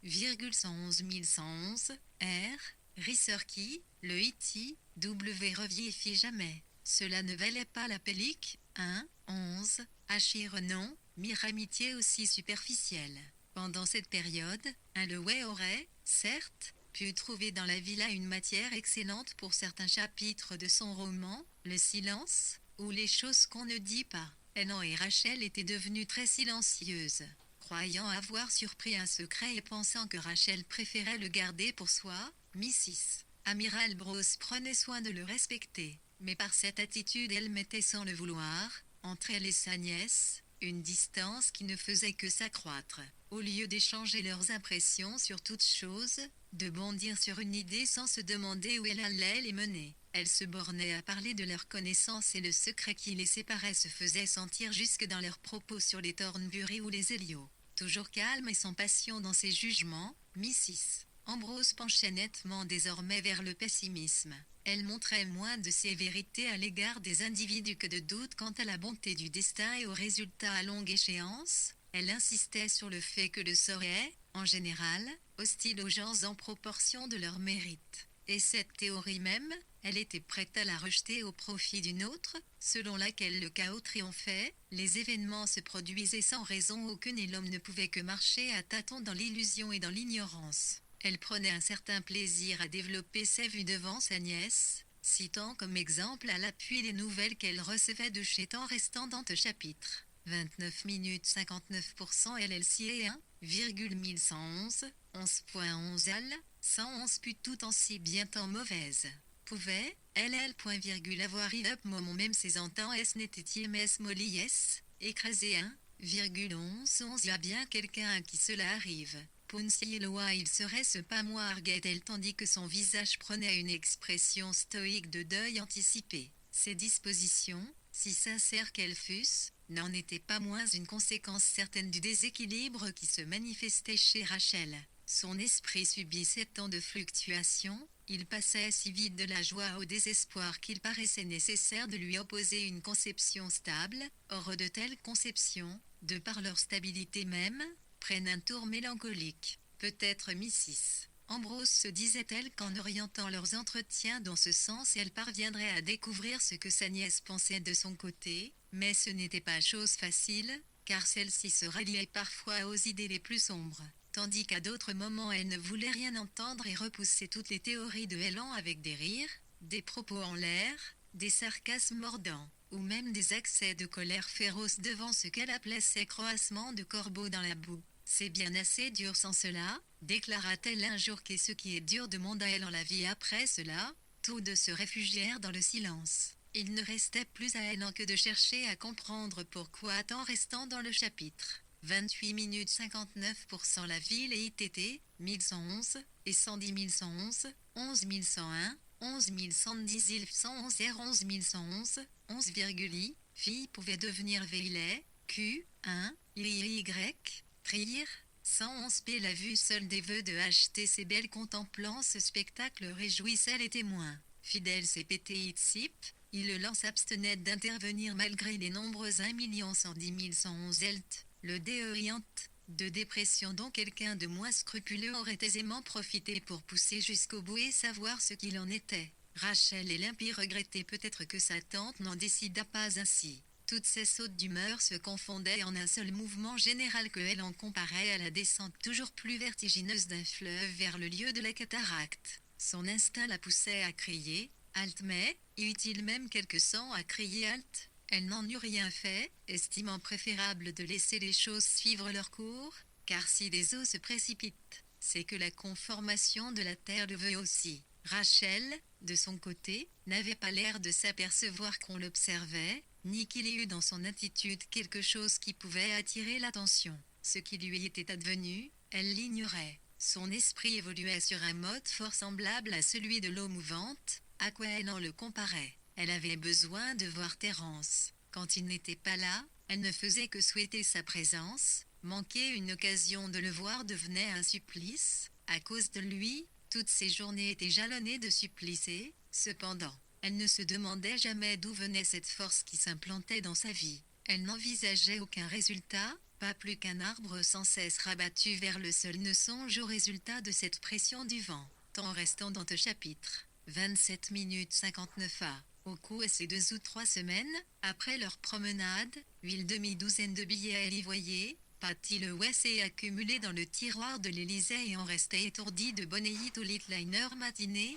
[SPEAKER 1] 1.1,111111, R, Risserki, le Iti, W revient jamais. Cela ne valait pas la pellique, 11, Achir non, mire amitié aussi superficielle. Pendant cette période, un Leway aurait, certes, pu trouver dans la villa une matière excellente pour certains chapitres de son roman, Le silence, ou Les choses qu'on ne dit pas. Elan et Rachel étaient devenues très silencieuses. Croyant avoir surpris un secret et pensant que Rachel préférait le garder pour soi, Mrs. Amiral Brose prenait soin de le respecter. Mais par cette attitude elle mettait sans le vouloir, entre elle et sa nièce, une distance qui ne faisait que s'accroître. Au lieu d'échanger leurs impressions sur toute chose, de bondir sur une idée sans se demander où elle allait les mener, elles se bornaient à parler de leurs connaissances et le secret qui les séparait se faisait sentir jusque dans leurs propos sur les Thornbury ou les Elio. Toujours calme et sans passion dans ses jugements, Mrs. Ambrose penchait nettement désormais vers le pessimisme. Elle montrait moins de sévérité à l'égard des individus que de doute quant à la bonté du destin et aux résultats à longue échéance. Elle insistait sur le fait que le sort est, en général, hostile aux gens en proportion de leur mérite. Et cette théorie même, elle était prête à la rejeter au profit d'une autre, selon laquelle le chaos triomphait, les événements se produisaient sans raison aucune et l'homme ne pouvait que marcher à tâtons dans l'illusion et dans l'ignorance. Elle prenait un certain plaisir à développer ses vues devant sa nièce, citant comme exemple à l'appui les nouvelles qu'elle recevait de chez Temps restant dans ce chapitre. 29 minutes 59% LLC 1,1111, 11.11 al, 111 put tout en si bien tant mauvaise. Pouvait, avoir up moment même ses entends s n'était-il mes molly s, écrasé 1,1111 y a bien quelqu'un à qui cela arrive. Ponsiloa il serait ce pas moi arguait-elle tandis que son visage prenait une expression stoïque de deuil anticipé. Ces dispositions, si sincères qu'elles fussent, n'en étaient pas moins une conséquence certaine du déséquilibre qui se manifestait chez Rachel. Son esprit subissait tant de fluctuations, il passait si vite de la joie au désespoir qu'il paraissait nécessaire de lui opposer une conception stable. Or de telles conceptions, de par leur stabilité même, prennent un tour mélancolique. Peut-être Mrs. Ambrose se disait-elle qu'en orientant leurs entretiens dans ce sens elle parviendrait à découvrir ce que sa nièce pensait de son côté, mais ce n'était pas chose facile, car celle-ci se ralliait parfois aux idées les plus sombres, tandis qu'à d'autres moments elle ne voulait rien entendre et repoussait toutes les théories de Hélène avec des rires, des propos en l'air, des sarcasmes mordants, ou même des accès de colère féroce devant ce qu'elle appelait ces croassements de corbeaux dans la boue. C'est bien assez dur sans cela, déclara-t-elle un jour qu'est ce qui est dur demanda elle en la vie après cela, tous deux se réfugièrent dans le silence. Il ne restait plus à elle que de chercher à comprendre pourquoi tant restant dans le chapitre. 28 minutes 59% la ville et ITT, 1111, et 110 111, 11 101, 11 110 111 R 11 111, 11,I, fille pouvait devenir Veilet, Q, 1, Y, Trier, 111 p la vue seule des vœux de HTC Belle contemplant ce spectacle réjouissait les témoins. Fidèle CPT Itsip, il le lance abstenait d'intervenir malgré les nombreux 1 110 111 ELT, le déoriente, de dépression dont quelqu'un de moins scrupuleux aurait aisément profité pour pousser jusqu'au bout et savoir ce qu'il en était. Rachel et Limpie regrettaient peut-être que sa tante n'en décida pas ainsi. Toutes ces sautes d'humeur se confondaient en un seul mouvement général que elle en comparait à la descente toujours plus vertigineuse d'un fleuve vers le lieu de la cataracte. Son instinct la poussait à crier « Halte » mais, y eut-il même quelque sang à crier « Halte » Elle n'en eut rien fait, estimant préférable de laisser les choses suivre leur cours, car si les eaux se précipitent, c'est que la conformation de la terre le veut aussi. Rachel, de son côté, n'avait pas l'air de s'apercevoir qu'on l'observait, ni qu'il y eût dans son attitude quelque chose qui pouvait attirer l'attention. Ce qui lui était advenu, elle l'ignorait. Son esprit évoluait sur un mode fort semblable à celui de l'eau mouvante, à quoi elle en le comparait. Elle avait besoin de voir Terence. Quand il n'était pas là, elle ne faisait que souhaiter sa présence. Manquer une occasion de le voir devenait un supplice. À cause de lui, toutes ses journées étaient jalonnées de supplices et, cependant, elle ne se demandait jamais d'où venait cette force qui s'implantait dans sa vie. Elle n'envisageait aucun résultat, pas plus qu'un arbre sans cesse rabattu vers le sol ne songe au résultat de cette pression du vent. Temps restant dans ce chapitre. 27 minutes 59 A. Au cours de ces 2 ou 3 semaines, après leur promenade, une demi-douzaine de billets elle y voyait, Patty le Wessé accumulé dans le tiroir de l'Élysée et en restait étourdi de bonneilles au liner matinée,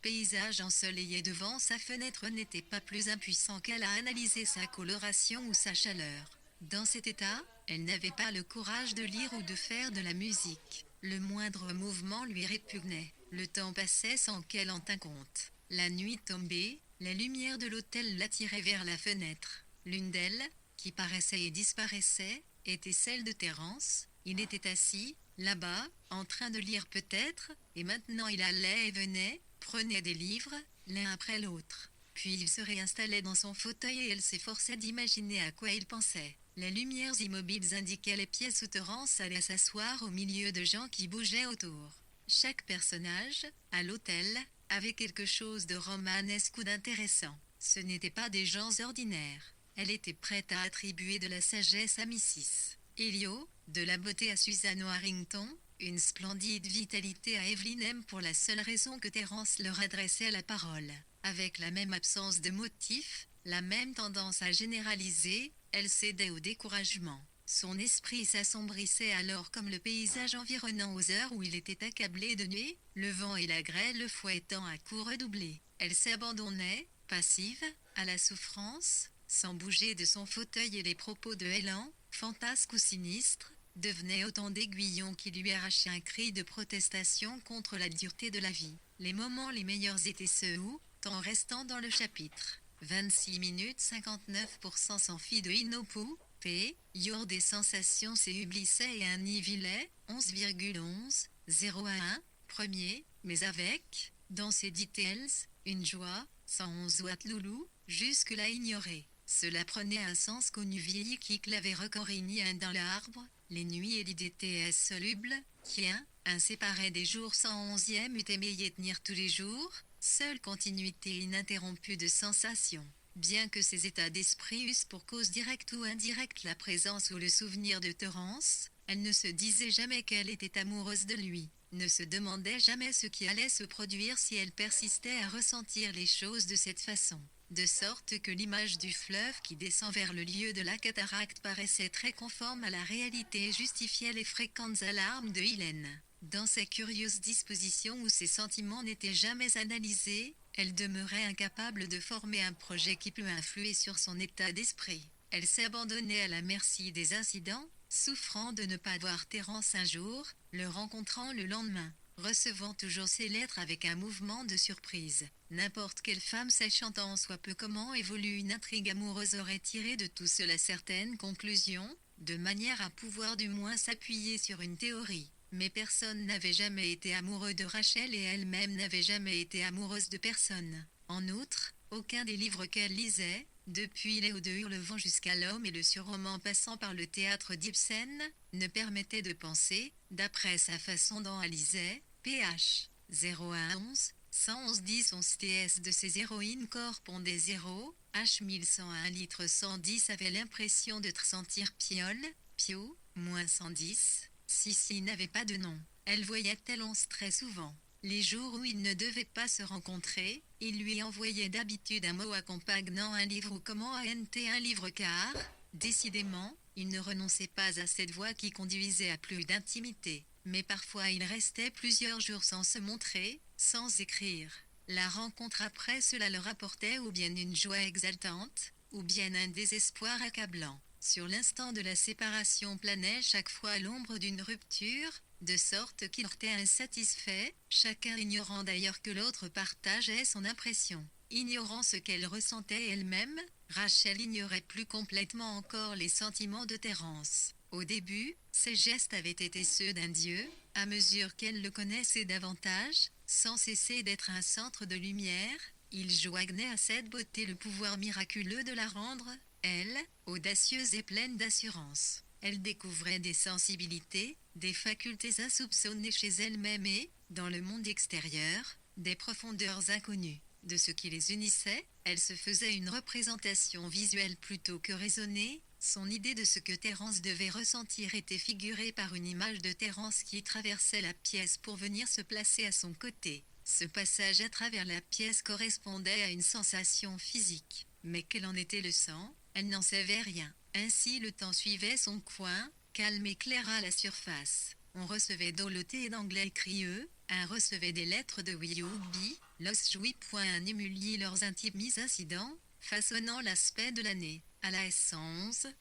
[SPEAKER 1] paysage ensoleillé devant sa fenêtre n'était pas plus impuissant qu'elle à analyser sa coloration ou sa chaleur. Dans cet état, elle n'avait pas le courage de lire ou de faire de la musique. Le moindre mouvement lui répugnait. Le temps passait sans qu'elle en tînt compte. La nuit tombée, la lumière de l'hôtel l'attirait vers la fenêtre. L'une d'elles, qui paraissait et disparaissait, était celle de Terence. Il était assis, là-bas, en train de lire peut-être, et maintenant il allait et venait, prenait des livres, l'un après l'autre. Puis il se réinstallait dans son fauteuil et elle s'efforçait d'imaginer à quoi il pensait. Les lumières immobiles indiquaient les pièces où Terence allait s'asseoir au milieu de gens qui bougeaient autour. Chaque personnage, à l'hôtel, avait quelque chose de romanesque ou d'intéressant. Ce n'étaient pas des gens ordinaires. Elle était prête à attribuer de la sagesse à Mrs. Elliot, de la beauté à Susan Warrington, une splendide vitalité à Evelyn M pour la seule raison que Terence leur adressait la parole. Avec la même absence de motif, la même tendance à généraliser, elle cédait au découragement. Son esprit s'assombrissait alors comme le paysage environnant aux heures où il était accablé de nuée, le vent et la grêle le fouettant à coups redoublés. Elle s'abandonnait, passive, à la souffrance, sans bouger de son fauteuil et les propos de Hélan, fantasques ou sinistres, devenaient autant d'aiguillons qui lui arrachaient un cri de protestation contre la dureté de la vie. Les moments les meilleurs étaient ceux où, en restant dans le chapitre 26 minutes 59% sans fi de Inopu, P. Your des sensations s'éblissaient et un nivelet, 11,11, 0 à 1, premier, mais avec, dans ses details, une joie, 111 watts loulou, jusque-là ignorée. Cela prenait un sens connu vieilli qui l'avait recorrigné dans l'arbre, les nuits et l'idée était soluble, tiens, inséparé des jours 111e eût aimé y tenir tous les jours, seule continuité ininterrompue de sensations. Bien que ces états d'esprit eussent pour cause directe ou indirecte la présence ou le souvenir de Terence, elle ne se disait jamais qu'elle était amoureuse de lui, ne se demandait jamais ce qui allait se produire si elle persistait à ressentir les choses de cette façon. De sorte que l'image du fleuve qui descend vers le lieu de la cataracte paraissait très conforme à la réalité et justifiait les fréquentes alarmes de Hélène. Dans sa curieuse disposition où ses sentiments n'étaient jamais analysés, elle demeurait incapable de former un projet qui pût influer sur son état d'esprit. Elle s'abandonnait à la merci des incidents, souffrant de ne pas voir Terence un jour, le rencontrant le lendemain, recevant toujours ses lettres avec un mouvement de surprise. N'importe quelle femme sachant tant soit peu comment évolue une intrigue amoureuse aurait tiré de tout cela certaines conclusions, de manière à pouvoir du moins s'appuyer sur une théorie. Mais personne n'avait jamais été amoureux de Rachel et elle-même n'avait jamais été amoureuse de personne. En outre, aucun des livres qu'elle lisait, depuis Léo de Hurlevent jusqu'à L'Homme et le surroman passant par le théâtre d'Ibsen, ne permettait de penser, d'après sa façon dont elle lisait, ph. 0 à 11, 111 10 11 ts de ses héroïnes correspondaient 0, h 1100 à 1 litre 110 avait l'impression de sentir piole, pio, moins 110. Sissi n'avait pas de nom. Elle voyait Terence très souvent. Les jours où ils ne devaient pas se rencontrer, il lui envoyait d'habitude un mot accompagnant un livre ou comment ant un livre car, décidément, il ne renonçait pas à cette voie qui conduisait à plus d'intimité. Mais parfois il restait plusieurs jours sans se montrer, sans écrire. La rencontre après cela leur apportait ou bien une joie exaltante, ou bien un désespoir accablant. Sur l'instant de la séparation planait chaque fois l'ombre d'une rupture, de sorte qu'ils étaient insatisfaits, chacun ignorant d'ailleurs que l'autre partageait son impression. Ignorant ce qu'elle ressentait elle-même, Rachel ignorait plus complètement encore les sentiments de Terence. Au début, ses gestes avaient été ceux d'un dieu, à mesure qu'elle le connaissait davantage, sans cesser d'être un centre de lumière, il joignait à cette beauté le pouvoir miraculeux de la rendre, elle, audacieuse et pleine d'assurance. Elle découvrait des sensibilités, des facultés insoupçonnées chez elle-même et, dans le monde extérieur, des profondeurs inconnues. De ce qui les unissait, elle se faisait une représentation visuelle plutôt que raisonnée. Son idée de ce que Terence devait ressentir était figurée par une image de Terence qui traversait la pièce pour venir se placer à son côté. Ce passage à travers la pièce correspondait à une sensation physique. Mais quel en était le sens ? Elle n'en savait rien. Ainsi le temps suivait son coin, calme et clair à la surface. On recevait d'Oloté et d'anglais crieux, un recevait des lettres de Wiyubi, los jouit point émulier leurs intimes incidents, façonnant l'aspect de l'année. À la S111,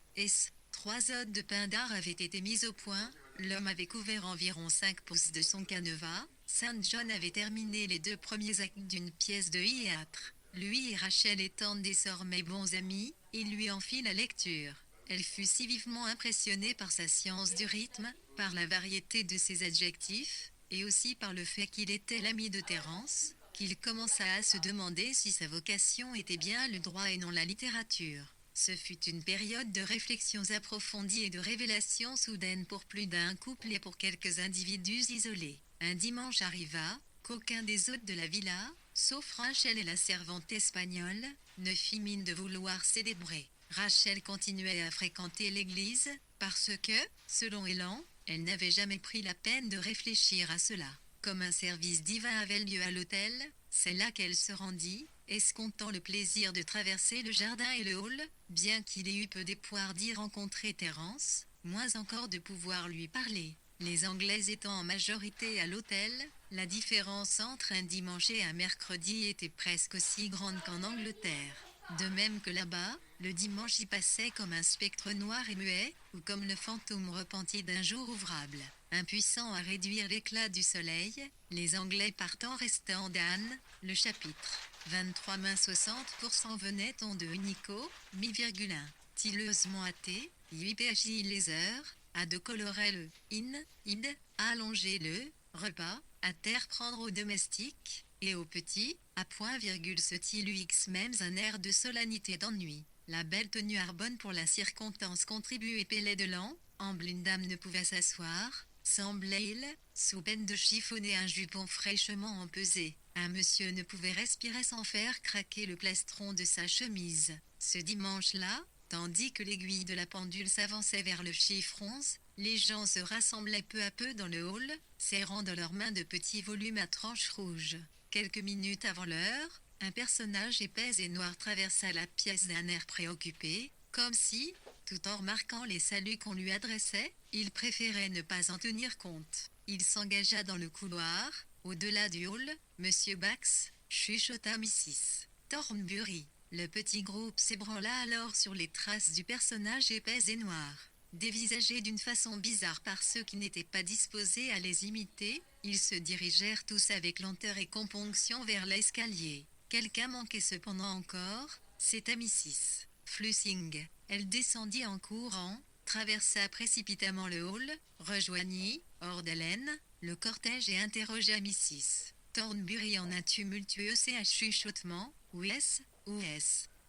[SPEAKER 1] trois odes de Pindar avaient été mises au point, l'homme avait couvert environ 5 pouces de son canevas, Saint John avait terminé les 2 premiers actes d'une pièce de théâtre. Lui et Rachel étant désormais bons amis, il lui en fit la lecture. Elle fut si vivement impressionnée par sa science du rythme, par la variété de ses adjectifs, et aussi par le fait qu'il était l'ami de Terence, qu'il commença à se demander si sa vocation était bien le droit et non la littérature. Ce fut une période de réflexions approfondies et de révélations soudaines pour plus d'un couple et pour quelques individus isolés. Un dimanche arriva, qu'aucun des hôtes de la villa, sauf Rachel et la servante espagnole, ne fit mine de vouloir célébrer. Rachel continuait à fréquenter l'église, parce que, selon Elan, elle n'avait jamais pris la peine de réfléchir à cela. Comme un service divin avait lieu à l'autel, c'est là qu'elle se rendit, escomptant le plaisir de traverser le jardin et le hall, bien qu'il ait eu peu d'espoir d'y rencontrer Terence, moins encore de pouvoir lui parler. Les Anglais étant en majorité à l'hôtel, la différence entre un dimanche et un mercredi était presque aussi grande qu'en Angleterre. De même que là-bas, le dimanche y passait comme un spectre noir et muet, ou comme le fantôme repenti d'un jour ouvrable. Impuissants à réduire l'éclat du soleil, les Anglais partant restant d'Anne, le chapitre 23-60% venait-on de Unico, mi-1, tileusement athée, 8 PHI les heures, à de colorer le id, allonger le repas, à terre prendre au domestique, et au petit, à point virgule ce x même un air de solennité d'ennui. La belle tenue arbonne pour la circonstance contribuait Pellet de l'an, amble une dame ne pouvait s'asseoir, semblait-il, sous peine de chiffonner un jupon fraîchement empesé. Un monsieur ne pouvait respirer sans faire craquer le plastron de sa chemise. Ce dimanche-là, tandis que l'aiguille de la pendule s'avançait vers le chiffre 11, les gens se rassemblaient peu à peu dans le hall, serrant dans leurs mains de petits volumes à tranches rouges. Quelques minutes avant l'heure, un personnage épais et noir traversa la pièce d'un air préoccupé, comme si, tout en remarquant les saluts qu'on lui adressait, il préférait ne pas en tenir compte. Il s'engagea dans le couloir, au-delà du hall, Monsieur Bax, chuchota Mrs. Thornbury. Le petit groupe s'ébranla alors sur les traces du personnage épais et noir. Dévisagés d'une façon bizarre par ceux qui n'étaient pas disposés à les imiter, ils se dirigèrent tous avec lenteur et componction vers l'escalier. Quelqu'un manquait cependant encore, c'était Mrs. Flushing. Elle descendit en courant, traversa précipitamment le hall, rejoignit, hors d'haleine, le cortège et interrogea Mrs. Thornbury en un tumultueux chuchotement, où est-ce,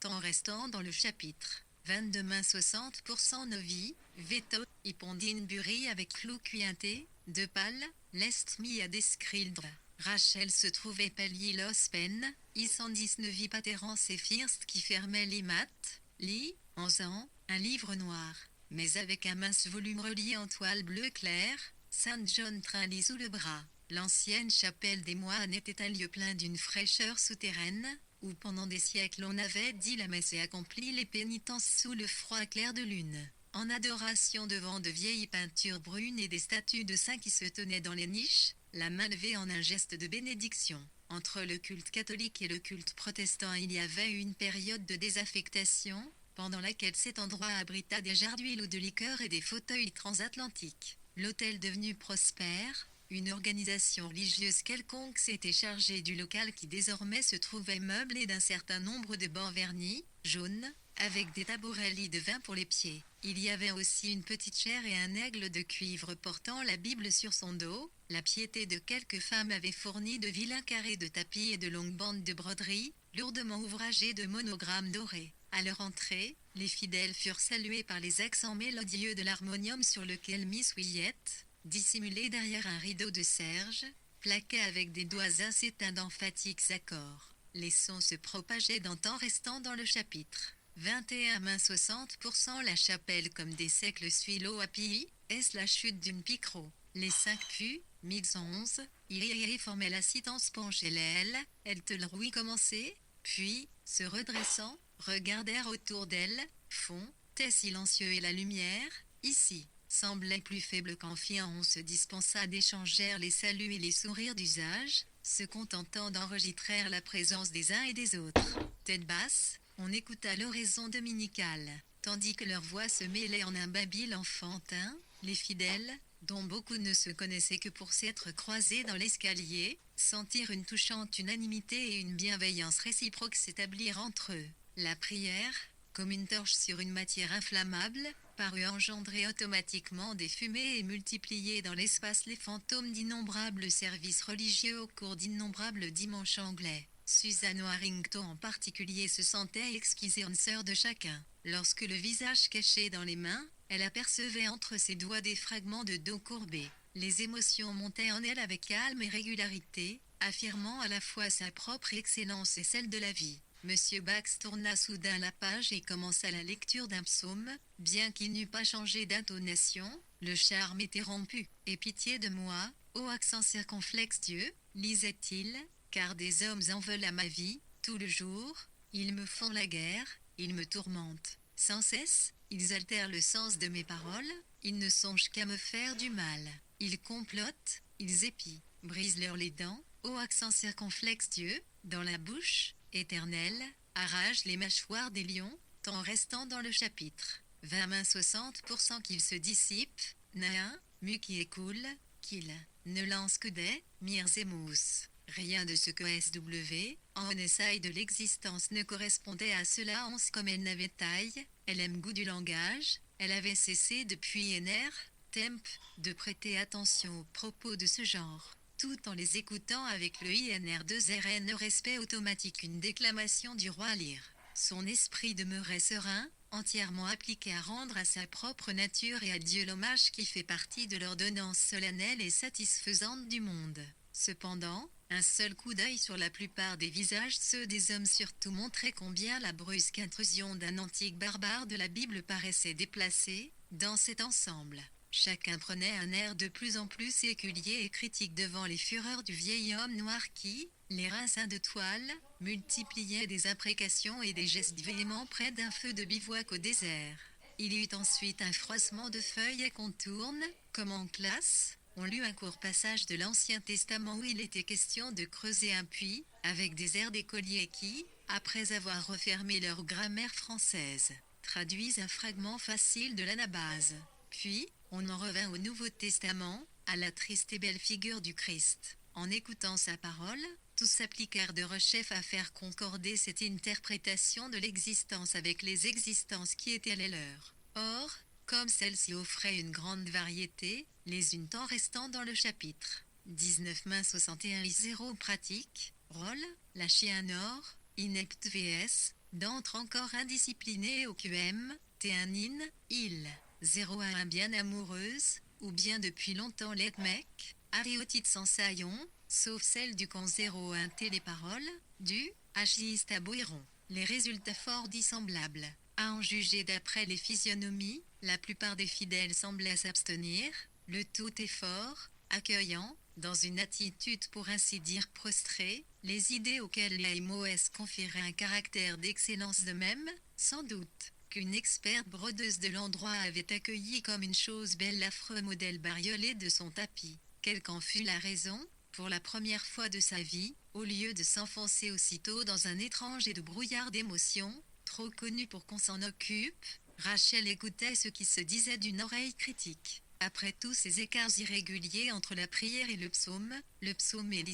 [SPEAKER 1] tant restant dans le chapitre 22-60% novi, veto, Ipondinbury avec clou cuinté, de pâle, l'est mis à descrildre. Rachel se trouvait palier l'ospen, y 119 patérance et first qui fermait les maths, lit, en faisant, un livre noir, mais avec un mince volume relié en toile bleue claire, Saint John Trinley sous le bras. L'ancienne chapelle des moines était un lieu plein d'une fraîcheur souterraine, où pendant des siècles on avait dit la messe et accompli les pénitences sous le froid clair de lune. En adoration devant de vieilles peintures brunes et des statues de saints qui se tenaient dans les niches, la main levée en un geste de bénédiction. Entre le culte catholique et le culte protestant il y avait une période de désaffectation, pendant laquelle cet endroit abrita des jarres d'huile ou de liqueur et des fauteuils transatlantiques. L'hôtel devenu prospère, une organisation religieuse quelconque s'était chargée du local qui désormais se trouvait meublé d'un certain nombre de bancs vernis, jaunes, avec des tabourets lits de vin pour les pieds. Il y avait aussi une petite chaire et un aigle de cuivre portant la Bible sur son dos. La piété de quelques femmes avait fourni de vilains carrés de tapis et de longues bandes de broderie, lourdement ouvragées de monogrammes dorés. À leur entrée, les fidèles furent salués par les accents mélodieux de l'harmonium sur lequel Miss Willette, dissimulée derrière un rideau de serge, plaquait avec des doigts incétins d'emphatiques accords. Les sons se propageaient dans temps restant dans le chapitre 21-60% la chapelle comme des siècles suit l'eau à Pilly, est-ce la chute d'une picro. Les 5 puis, 1111, Iri formait la citance penchait l'aile, elle te le rouit commencer, puis, se redressant, regardèrent autour d'elle, fond, tait silencieux et la lumière, ici, semblait plus faible qu'en fiant on se dispensa d'échanger les saluts et les sourires d'usage, se contentant d'enregistrer la présence des uns et des autres. Tête basse, on écouta l'oraison dominicale, tandis que leurs voix se mêlaient en un babil enfantin, les fidèles, dont beaucoup ne se connaissaient que pour s'être croisés dans l'escalier, sentirent une touchante unanimité et une bienveillance réciproque s'établir entre eux. La prière, comme une torche sur une matière inflammable, parut engendrer automatiquement des fumées et multiplier dans l'espace les fantômes d'innombrables services religieux au cours d'innombrables dimanches anglais. Susan Warrington en particulier se sentait exquisée en sœur de chacun. Lorsque le visage caché dans les mains, elle apercevait entre ses doigts des fragments de dos courbés. Les émotions montaient en elle avec calme et régularité, affirmant à la fois sa propre excellence et celle de la vie. Monsieur Bax tourna soudain la page et commença la lecture d'un psaume, bien qu'il n'eût pas changé d'intonation, le charme était rompu. « Aie pitié de moi, ô accent circonflexe Dieu, lisait-il, car des hommes en veulent à ma vie, tout le jour, ils me font la guerre, ils me tourmentent. Sans cesse, ils altèrent le sens de mes paroles, ils ne songent qu'à me faire du mal. Ils complotent, ils épient, brise-leur les dents, ô accent circonflexe Dieu, dans la bouche, éternelle, arrache les mâchoires des lions, tant restant dans le chapitre. 20-60% qu'ils se dissipent, nain, mu qui écoule, qu'il ne lance que des mires et mousses. Rien de ce que SW, en essaye de l'existence ne correspondait à cela comme elle n'avait taille, elle aime goût du langage, elle avait cessé depuis NR, Temp, de prêter attention aux propos de ce genre, tout en les écoutant avec le INR2RN respect automatique une déclamation du roi Lear. Son esprit demeurait serein, entièrement appliqué à rendre à sa propre nature et à Dieu l'hommage qui fait partie de l'ordonnance solennelle et satisfaisante du monde. Cependant, un seul coup d'œil sur la plupart des visages, ceux des hommes surtout, montrait combien la brusque intrusion d'un antique barbare de la Bible paraissait déplacée, dans cet ensemble. Chacun prenait un air de plus en plus séculier et critique devant les fureurs du vieil homme noir qui, les reins ceints de toile, multipliait des imprécations et des gestes véhéments près d'un feu de bivouac au désert. Il y eut ensuite un froissement de feuilles et qu'on tourne, comme en classe. On lut un court passage de l'Ancien Testament où il était question de creuser un puits, avec des airs d'écoliers qui, après avoir refermé leur grammaire française, traduisent un fragment facile de l'anabase. Puis, on en revint au Nouveau Testament, à la triste et belle figure du Christ. En écoutant sa parole, tous s'appliquèrent de rechef à faire concorder cette interprétation de l'existence avec les existences qui étaient les leurs. Or, comme celle-ci offrait une grande variété, les unes temps restant dans le chapitre 19-61-0 pratique, rôle, la chien or, inepte vs, d'entre encore indiscipliné au QM, T1 il, 01 bien amoureuse, ou bien depuis longtemps les mecs, ariotite sans saillon, sauf celle du camp 01 téléparole, du agiste à Bouiron. Les résultats fort dissemblables. À en juger d'après les physionomies, la plupart des fidèles semblaient s'abstenir, le tout effort, accueillant, dans une attitude pour ainsi dire prostrée, les idées auxquelles les MOS conféraient un caractère d'excellence de même, sans doute, qu'une experte brodeuse de l'endroit avait accueilli comme une chose belle l'affreux modèle bariolé de son tapis. Quelle qu'en fût la raison, pour la première fois de sa vie, au lieu de s'enfoncer aussitôt dans un étrange et de brouillard d'émotions, trop connu pour qu'on s'en occupe, Rachel écoutait ce qui se disait d'une oreille critique. Après tous ces écarts irréguliers entre la prière et le psaume et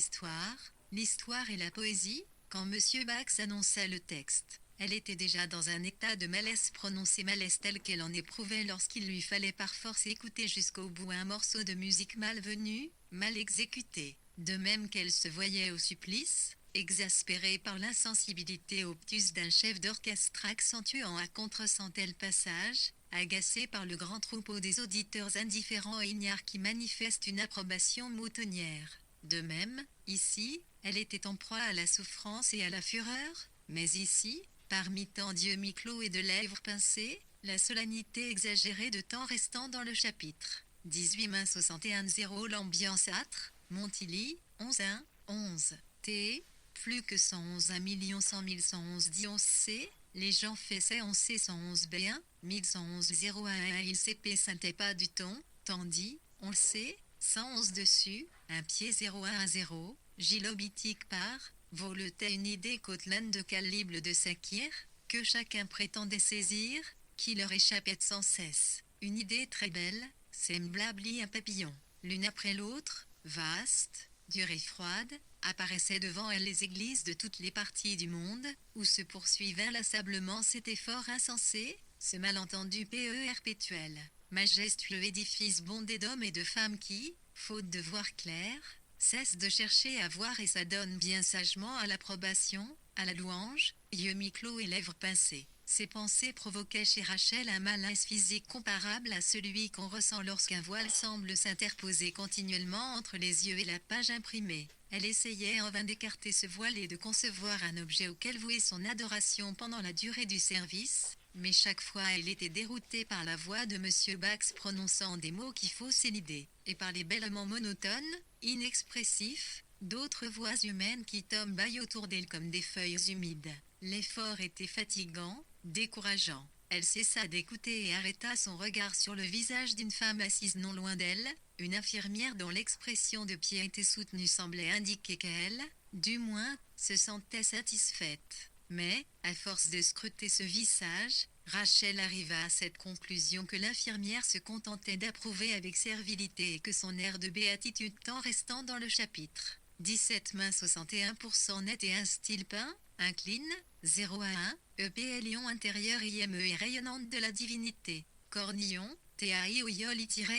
[SPEAKER 1] l'histoire et la poésie, quand M. Bax annonça le texte, elle était déjà dans un état de malaise prononcé, malaise tel qu'elle en éprouvait lorsqu'il lui fallait par force écouter jusqu'au bout un morceau de musique malvenue, mal exécuté. De même qu'elle se voyait au supplice, exaspérée par l'insensibilité obtuse d'un chef d'orchestre accentuant à contresens tel passage, agacée par le grand troupeau des auditeurs indifférents et ignares qui manifestent une approbation moutonnière. De même, ici, elle était en proie à la souffrance et à la fureur, mais ici, parmi tant d'yeux mi-clos et de lèvres pincées, la solennité exagérée de temps restant dans le chapitre 18-61-0 l'ambiance âtre, Montilly, 11-1, 11, T, plus que 111 1 100 111 dit 11 C, les gens faisaient 11 C 111 B1, 1111 01 il CP synthait pas du ton, tandis, on le sait, 111 dessus, un pied 01 0, gilobitique par, voletait une idée côtelane de calibre de Sakir, que chacun prétendait saisir, qui leur échappait sans cesse. Une idée très belle, semblable à un papillon. L'une après l'autre, vaste, dure et froide, apparaissaient devant elle les églises de toutes les parties du monde, où se poursuivait inlassablement cet effort insensé, ce malentendu perpétuel, majestueux édifice bondé d'hommes et de femmes qui, faute de voir clair, cessent de chercher à voir et s'adonnent bien sagement à l'approbation, à la louange, yeux mi-clos et lèvres pincées. Ces pensées provoquaient chez Rachel un malaise physique comparable à celui qu'on ressent lorsqu'un voile semble s'interposer continuellement entre les yeux et la page imprimée. Elle essayait en vain d'écarter ce voile et de concevoir un objet auquel vouer son adoration pendant la durée du service, mais chaque fois elle était déroutée par la voix de M. Bax prononçant des mots qui faussaient l'idée, et par les bêlements monotones, inexpressifs, d'autres voix humaines qui tombaient autour d'elle comme des feuilles humides. L'effort était fatigant, décourageant. Elle cessa d'écouter et arrêta son regard sur le visage d'une femme assise non loin d'elle, une infirmière dont l'expression de piété soutenue semblait indiquer qu'elle, du moins, se sentait satisfaite. Mais, à force de scruter ce visage, Rachel arriva à cette conclusion que l'infirmière se contentait d'approuver avec servilité et que son air de béatitude tant restant dans le chapitre. 17 mains 61% net et un style peint, incline, 0 à 1, EP lion intérieur IME et rayonnante de la divinité. Cornillon, TAI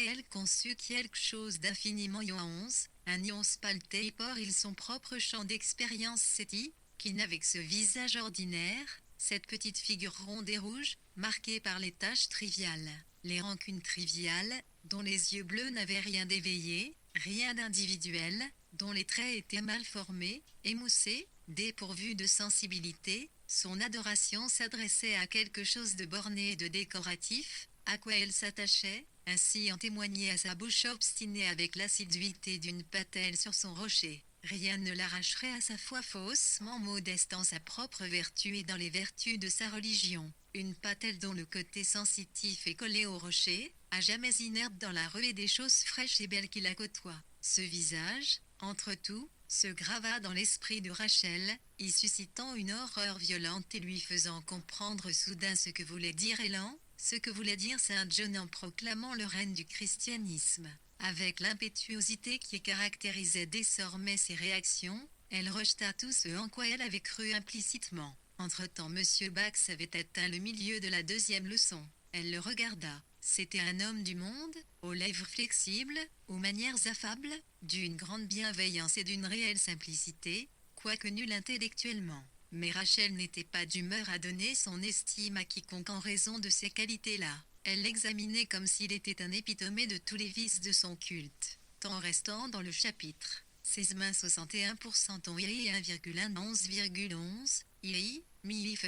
[SPEAKER 1] elle conçut quelque chose d'infiniment ion 11, un ion spalté pour il son propre champ d'expérience SETI, qui n'avait que ce visage ordinaire, cette petite figure ronde et rouge, marquée par les taches triviales, les rancunes triviales, dont les yeux bleus n'avaient rien d'éveillé, rien d'individuel, dont les traits étaient mal formés, émoussés, dépourvus de sensibilité. Son adoration s'adressait à quelque chose de borné et de décoratif, à quoi elle s'attachait, ainsi en témoignait à sa bouche obstinée avec l'assiduité d'une patelle sur son rocher. Rien ne l'arracherait à sa foi faussement modeste en sa propre vertu et dans les vertus de sa religion. Une patelle dont le côté sensitif est collé au rocher, à jamais inerte dans la ruée des choses fraîches et belles qui la côtoient. Ce visage, entre tout, se grava dans l'esprit de Rachel, y suscitant une horreur violente et lui faisant comprendre soudain ce que voulait dire Élan, ce que voulait dire Sainte Jeanne en proclamant le règne du christianisme. Avec l'impétuosité qui caractérisait désormais ses réactions, elle rejeta tout ce en quoi elle avait cru implicitement. Entre-temps M. Bax avait atteint le milieu de la deuxième leçon. Elle le regarda. C'était un homme du monde, aux lèvres flexibles, aux manières affables, d'une grande bienveillance et d'une réelle simplicité, quoique nul intellectuellement. Mais Rachel n'était pas d'humeur à donner son estime à quiconque en raison de ces qualités-là. Elle l'examinait comme s'il était un épitomé de tous les vices de son culte, tant restant dans le chapitre. 16 mains 61% ton II et 1,1 11,11, II, mi-if